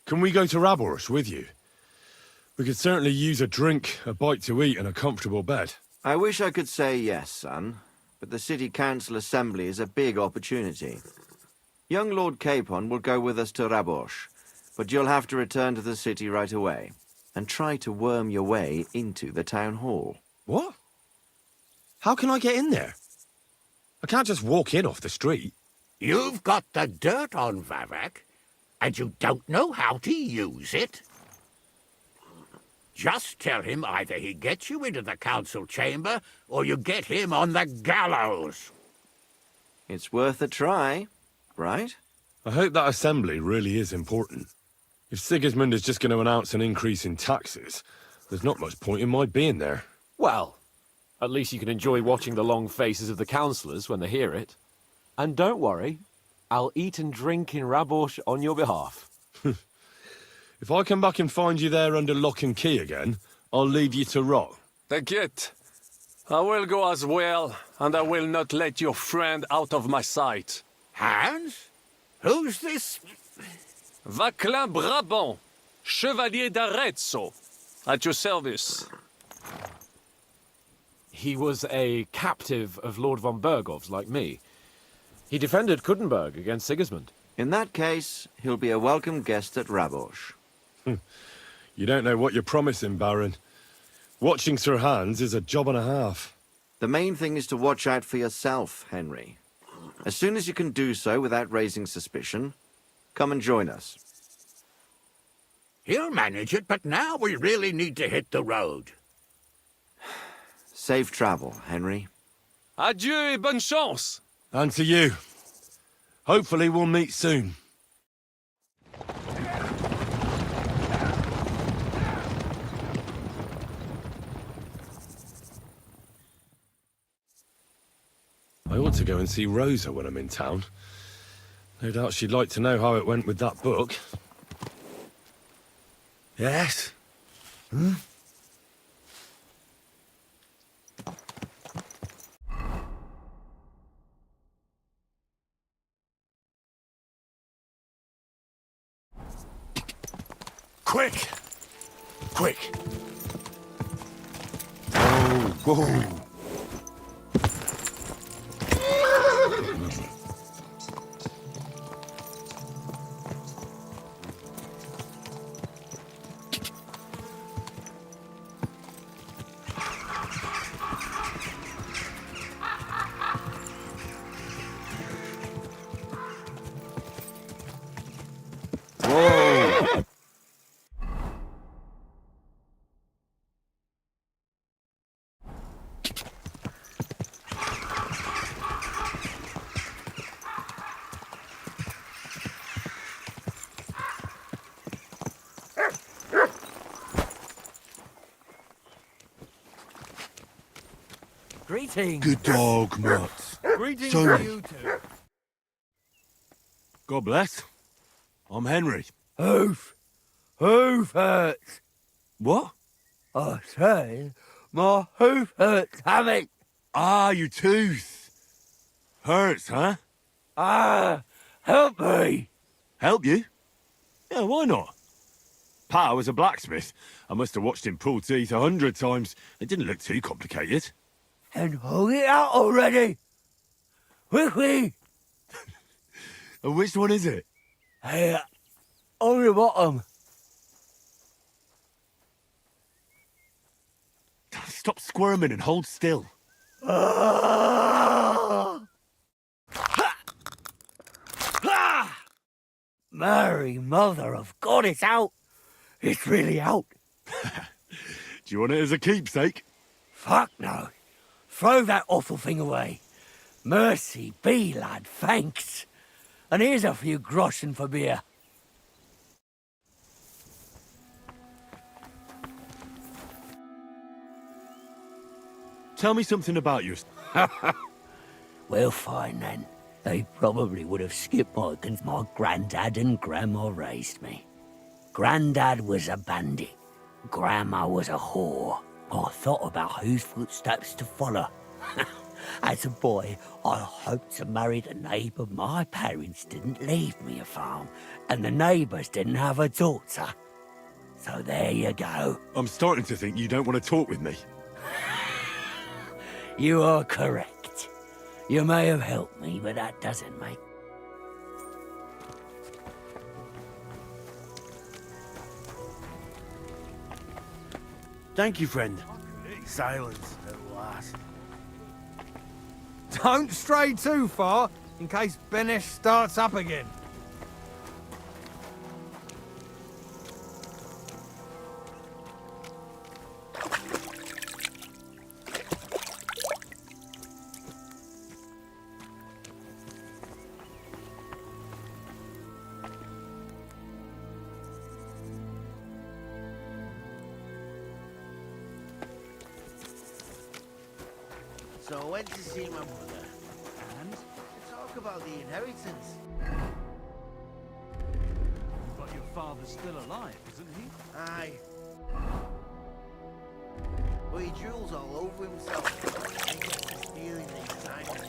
Can we go to Raborsh with you? We could certainly use a drink, a bite to eat, and a comfortable bed. I wish I could say yes, son, but the city council assembly is a big opportunity. Young Lord Capon will go with us to Raborsh, but you'll have to return to the city right away, and try to worm your way into the town hall. What? How can I get in there? I can't just walk in off the street. You've got the dirt on Vavak, and you don't know how to use it? Just tell him either he gets you into the council chamber, or you get him on the gallows. It's worth a try, right? I hope that assembly really is important. If Sigismund is just going to announce an increase in taxes, there's not much point in my being there. Well, at least you can enjoy watching the long faces of the councillors when they hear it. And don't worry, I'll eat and drink in Rabosh on your behalf. If I come back and find you there under lock and key again, I'll leave you to rot. Take it. I will go as well, and I will not let your friend out of my sight. Hans? Who's this? Vaclin Brabant, Chevalier d'Arezzo, at your service. He was a captive of Lord von Bergov's, like me. He defended Kuddenberg against Sigismund. In that case, he'll be a welcome guest at Rabosh. You don't know what you're promising, Baron. Watching Sir Hans is a job and a half. The main thing is to watch out for yourself, Henry. As soon as you can do so without raising suspicion, come and join us. He'll manage it, but now we really need to hit the road. Safe travel, Henry. Adieu et bonne chance! And to you. Hopefully we'll meet soon. I ought to go and see Rosa when I'm in town. No doubt she'd like to know how it went with that book. Yes? Hmm? Quick! Quick! Whoa! Greetings. Good dog, Matt. Greetings Sorry. to you too. God bless. I'm Henry. Hoof hurts. What? I say, my hoof hurts, having. Ah, your tooth. Hurts, huh? Help me. Help you? Yeah, why not? Pa was a blacksmith. I must have watched him pull teeth 100 times. It didn't look too complicated. And hold it out already. Quickly. And which one is it? Here, on the bottom. Stop squirming and hold still. Mary, mother of God, it's out. It's really out. Do you want it as a keepsake? Fuck no. Throw that awful thing away. Mercy be, lad, thanks. And here's a few groschen for beer. Tell me something about you. Well, fine then. They probably would have skipped my granddad and grandma raised me. Granddad was a bandit. Grandma was a whore. I thought about whose footsteps to follow. As a boy, I hoped to marry the neighbour. My parents didn't leave me a farm, and the neighbours didn't have a daughter. So there you go. I'm starting to think you don't want to talk with me. You are correct. You may have helped me, but that doesn't make... Thank you, friend. Silence at last. Don't stray too far, in case Benesh starts up again. So I went to see my mother. And? To talk about the inheritance. But your father's still alive, isn't he? Aye. But he drools all over himself. And he gets this feeling that he's time. Does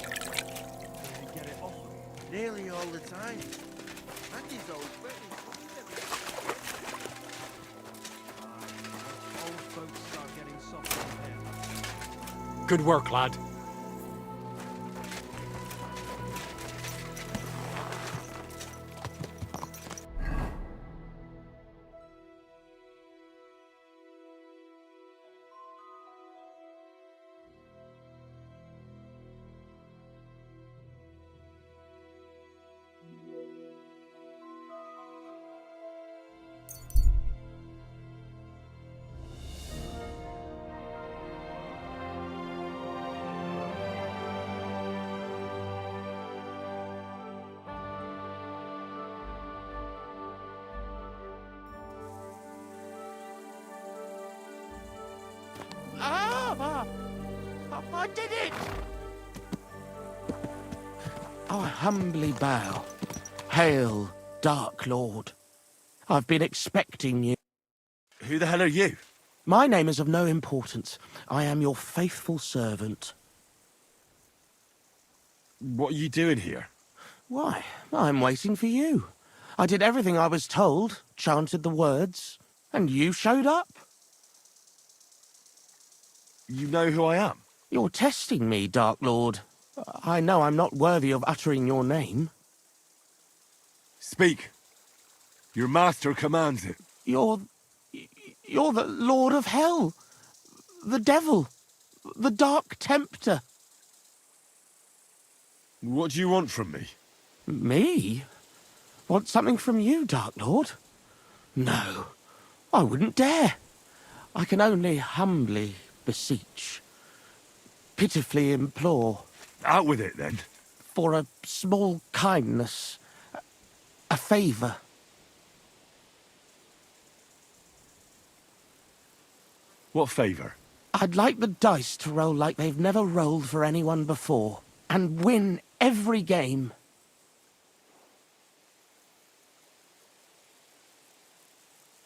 he get it often? Nearly all the time. And he's always ready. Old folks start getting soft on him. Good work, lad. I did it! I humbly bow. Hail, Dark Lord. I've been expecting you. Who the hell are you? My name is of no importance. I am your faithful servant. What are you doing here? Why, I'm waiting for you. I did everything I was told, chanted the words, and you showed up. You know who I am? You're testing me, Dark Lord. I know I'm not worthy of uttering your name. Speak. Your master commands it. You're the Lord of Hell. The Devil. The Dark Tempter. What do you want from me? Me? Want something from you, Dark Lord? No, I wouldn't dare. I can only humbly beseech, pitifully implore. Out with it, then. For a small kindness, a favour. What favour? I'd like the dice to roll like they've never rolled for anyone before, and win every game.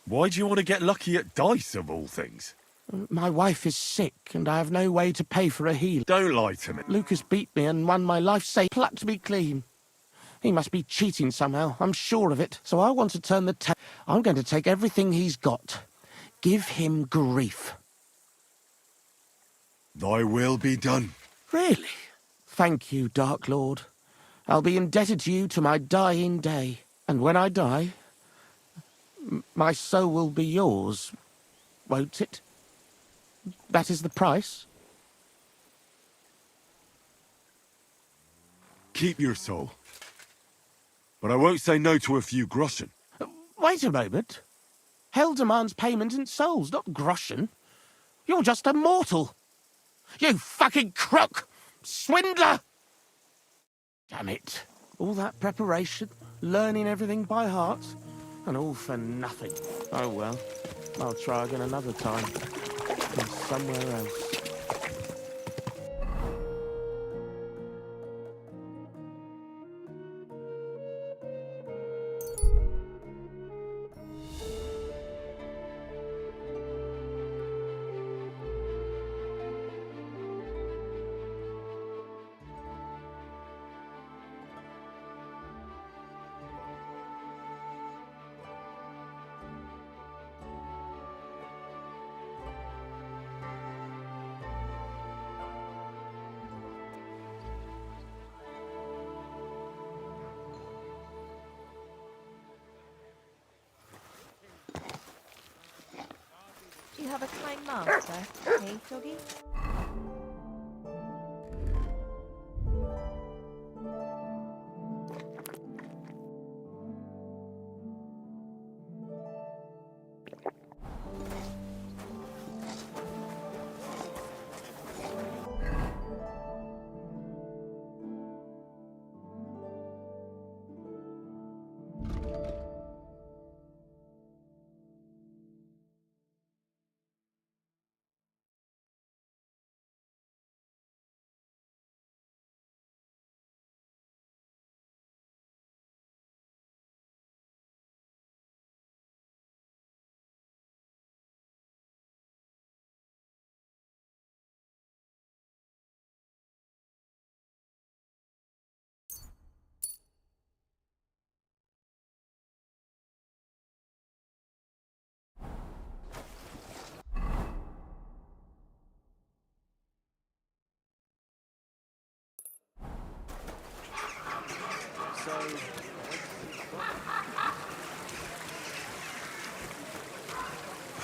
Why do you want to get lucky at dice, of all things? My wife is sick, and I have no way to pay for a heal. Don't lie to me. Lucas beat me and won my life, plucked me clean. He must be cheating somehow, I'm sure of it. So I want to turn the I'm going to take everything he's got. Give him grief. Thy will be done. Really? Thank you, Dark Lord. I'll be indebted to you to my dying day. And when I die, my soul will be yours, won't it? That is the price? Keep your soul. But I won't say no to a few groschen. Wait a moment. Hell demands payment in souls, not groschen. You're just a mortal. You fucking crook! Swindler! Damn it. All that preparation, learning everything by heart, and all for nothing. Oh well, I'll try again another time. And somewhere else. Do you have a kind master, hey, doggy?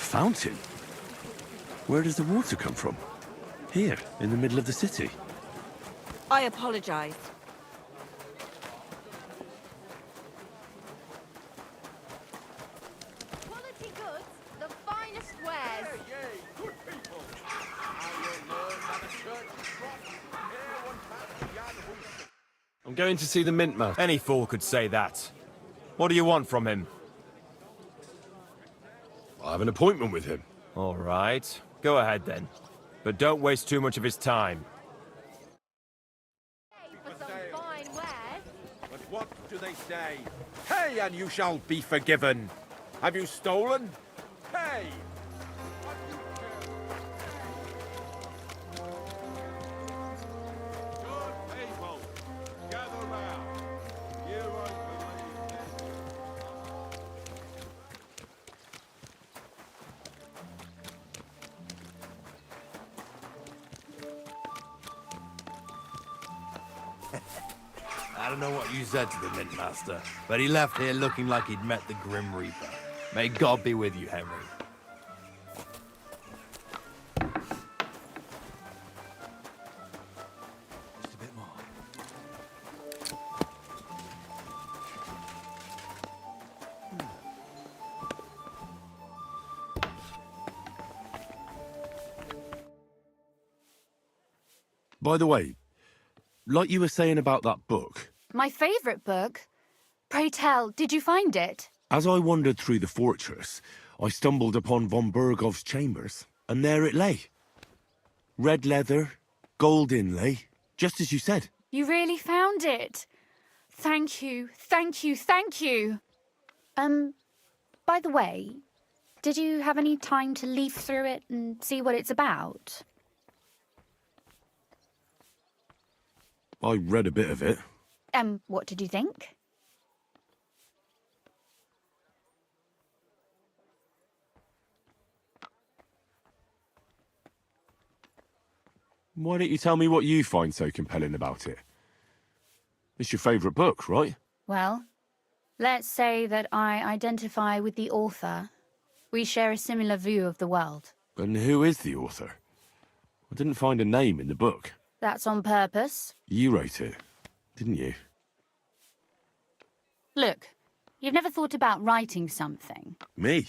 fountain? Where does the water come from? Here, in the middle of the city. I apologize. Quality goods, the finest wares. Good people. I will learn that a church is rotten. Everyone back Jan Hus. I'm going to see the mint master. Any fool could say that. What do you want from him? I have an appointment with him. All right. Go ahead then. But don't waste too much of his time. For some fine wares. But what do they say? Pay and you shall be forgiven. Have you stolen? Pay! Good people, gather round. You won't believe this. I don't know what you said to the Mint Master, but he left here looking like he'd met the Grim Reaper. May God be with you, Henry. Just a bit more. By the way, like you were saying about that book, My favourite book. Pray tell, did you find it? as I wandered through the fortress, I stumbled upon von Bergov's chambers, and there it lay. Red leather, gold inlay, just as you said. You really found it. Thank you, thank you, thank you. By the way, did you have any time to leaf through it and see what it's about? I read a bit of it. What did you think? Why don't you tell me what you find so compelling about it? It's your favourite book, right? Well, let's say that I identify with the author. We share a similar view of the world. And who is the author? I didn't find a name in the book. That's on purpose. You wrote it, didn't you? Look, you've never thought about writing something. Me?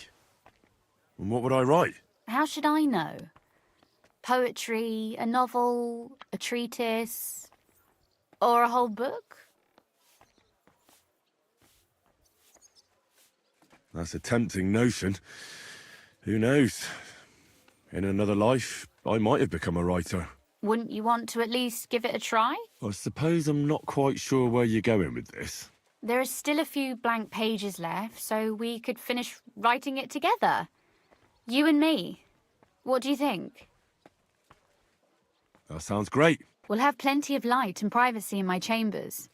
And what would I write? How should I know? Poetry, a novel, a treatise, or a whole book? That's a tempting notion. Who knows? In another life, I might have become a writer. Wouldn't you want to at least give it a try? I suppose I'm not quite sure where you're going with this. There are still a few blank pages left, so we could finish writing it together. You and me. What do you think? That sounds great. We'll have plenty of light and privacy in my chambers.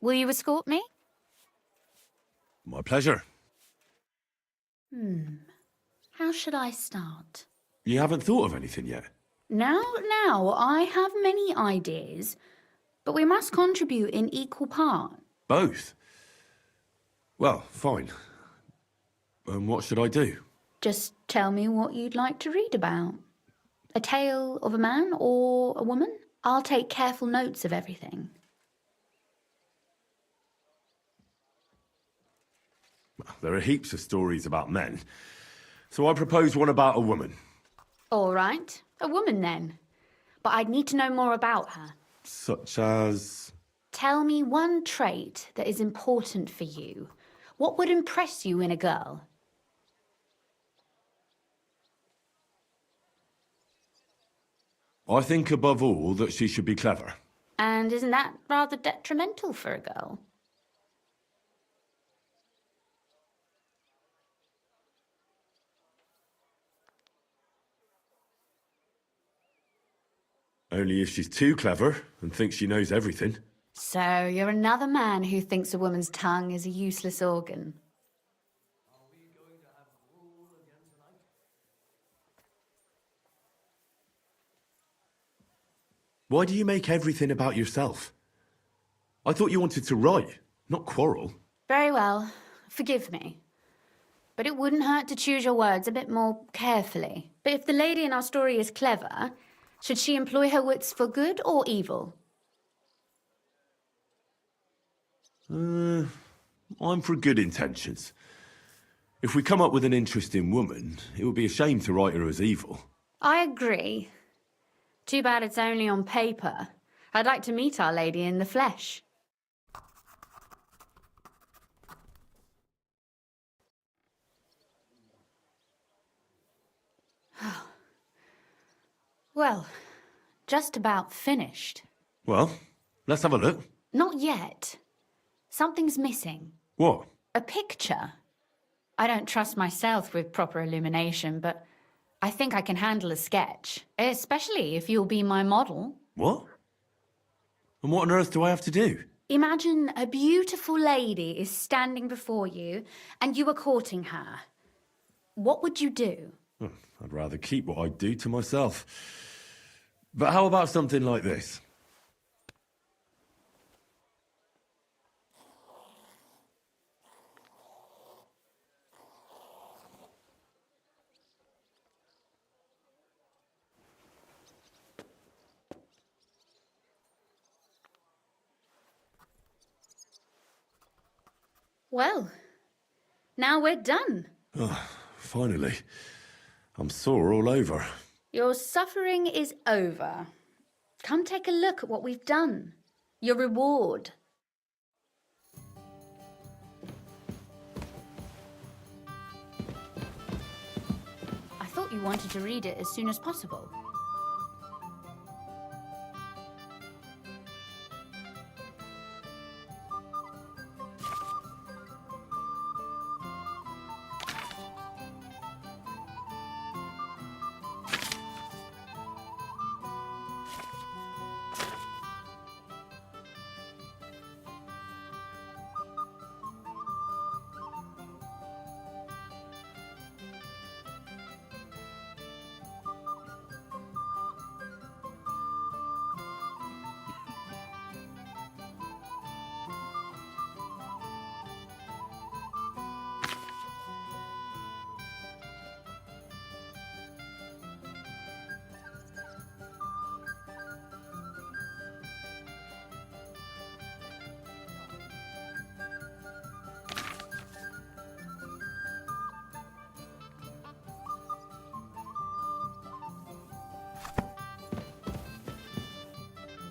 Will you escort me? My pleasure. How should I start? You haven't thought of anything yet? Now, I have many ideas, but we must contribute in equal part. Both? Well, fine. And what should I do? Just tell me what you'd like to read about. A tale of a man or a woman? I'll take careful notes of everything. There are heaps of stories about men. So I propose one about a woman. All right, a woman then. But I'd need to know more about her. Such as... Tell me one trait that is important for you. What would impress you in a girl? I think above all that she should be clever. And isn't that rather detrimental for a girl? Only if she's too clever and thinks she knows everything. So you're another man who thinks a woman's tongue is a useless organ. Why do you make everything about yourself? I thought you wanted to write, not quarrel. Very well. Forgive me. but it wouldn't hurt to choose your words a bit more carefully. But if the lady in our story is clever, should she employ her wits for good or evil? I'm for good intentions. If we come up with an interesting woman, it would be a shame to write her as evil. I agree. Too bad it's only on paper. I'd like to meet Our Lady in the flesh. Well, just about finished. Well, let's have a look. Not yet. Something's missing. What? A picture. I don't trust myself with proper illumination, but I think I can handle a sketch. Especially if you'll be my model. What? And what on earth do I have to do? Imagine a beautiful lady is standing before you and you are courting her. What would you do? I'd rather keep what I do to myself. But how about something like this? Well, now we're done. Oh, finally. I'm sore all over. Your suffering is over. Come take a look at what we've done. Your reward. I thought you wanted to read it as soon as possible.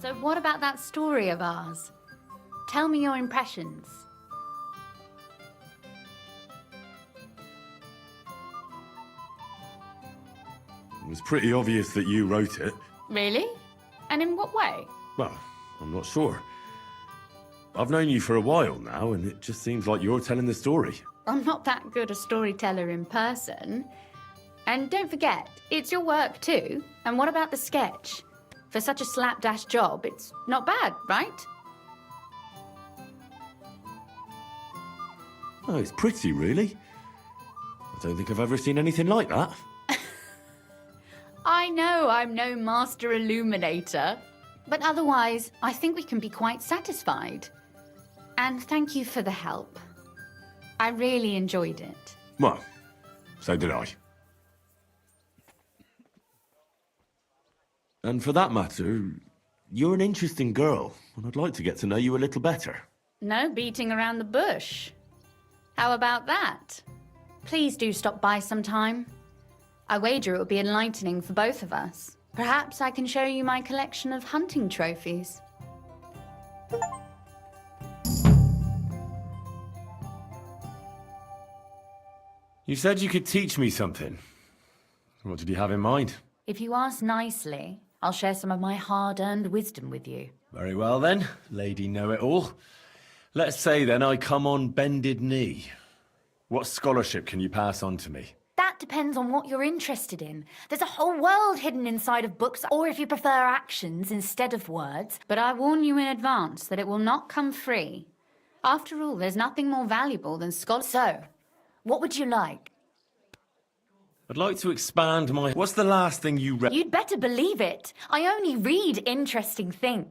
So what about that story of ours? Tell me your impressions. It was pretty obvious that you wrote it. Really? And in what way? Well, I'm not sure. I've known you for a while now, and it just seems like you're telling the story. I'm not that good a storyteller in person. And don't forget, it's your work too. And what about the sketch? For such a slapdash job, it's not bad, right? Oh, it's pretty, really. I don't think I've ever seen anything like that. I know I'm no master illuminator, but otherwise, I think we can be quite satisfied. And thank you for the help. I really enjoyed it. Well, so did I. And for that matter, you're an interesting girl, and I'd like to get to know you a little better. No beating around the bush. How about that? Please do stop by sometime. I wager it will be enlightening for both of us. Perhaps I can show you my collection of hunting trophies. You said you could teach me something. What did you have in mind? If you ask nicely, I'll share some of my hard-earned wisdom with you. Very well then, Lady Know-It-All. Let's say then I come on bended knee. What scholarship can you pass on to me? That depends on what you're interested in. There's a whole world hidden inside of books, or if you prefer actions instead of words. But I warn you in advance that it will not come free. After all, there's nothing more valuable than scholarship. So, what would you like? I'd like to expand my... What's the last thing you read? You'd better believe it. I only read interesting things.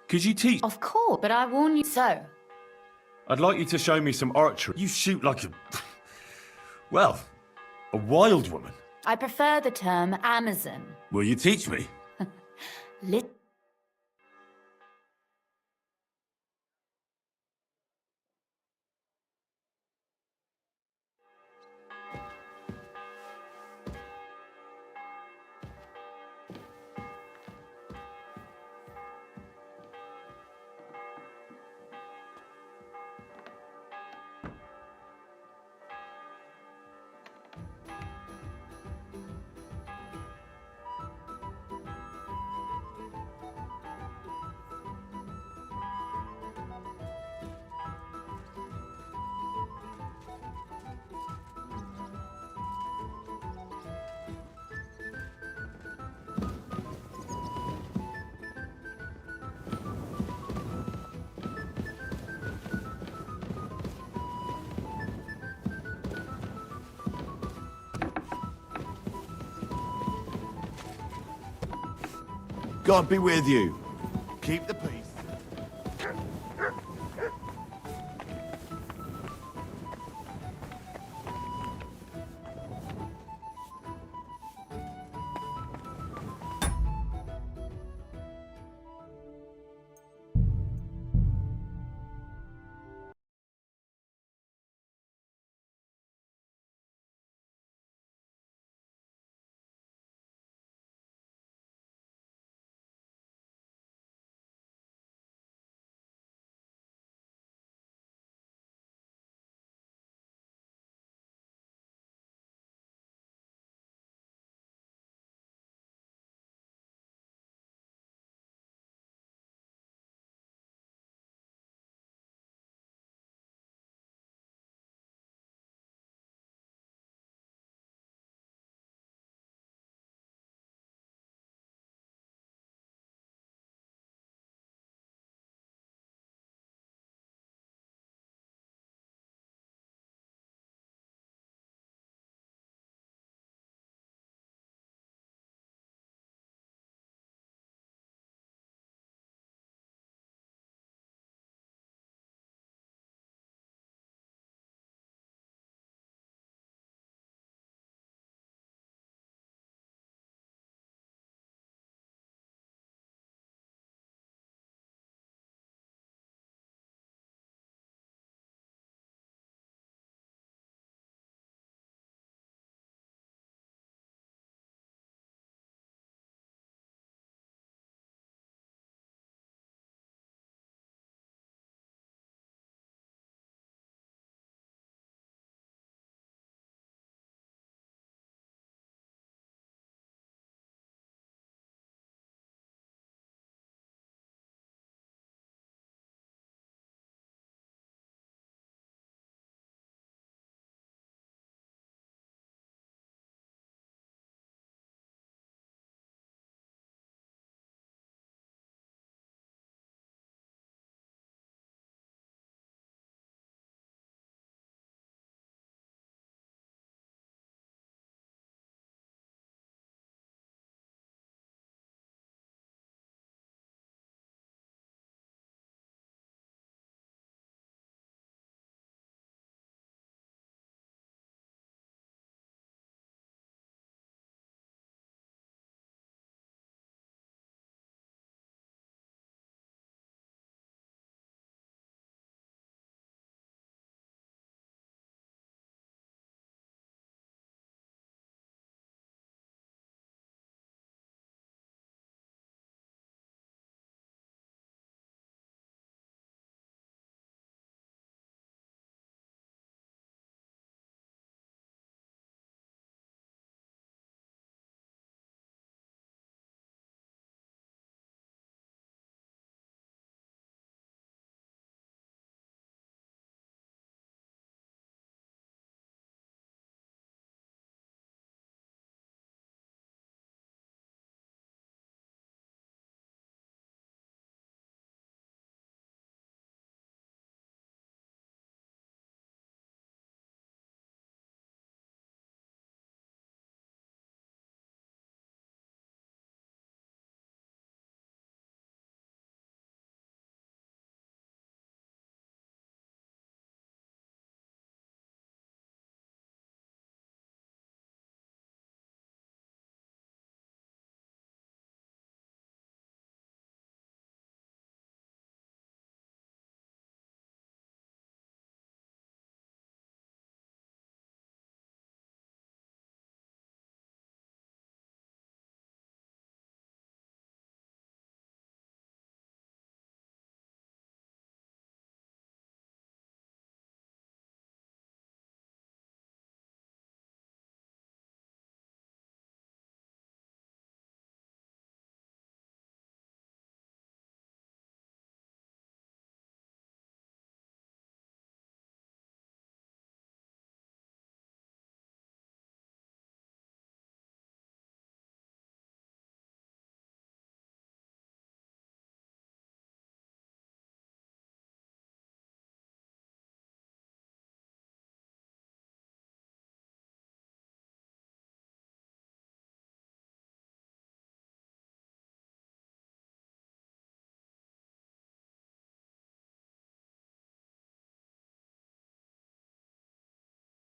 Could you teach? Of course, but I warn you so. I'd like you to show me some archery. You shoot like a... well, a wild woman. I prefer the term Amazon. Will you teach me? Lit God be with you. Keep the peace.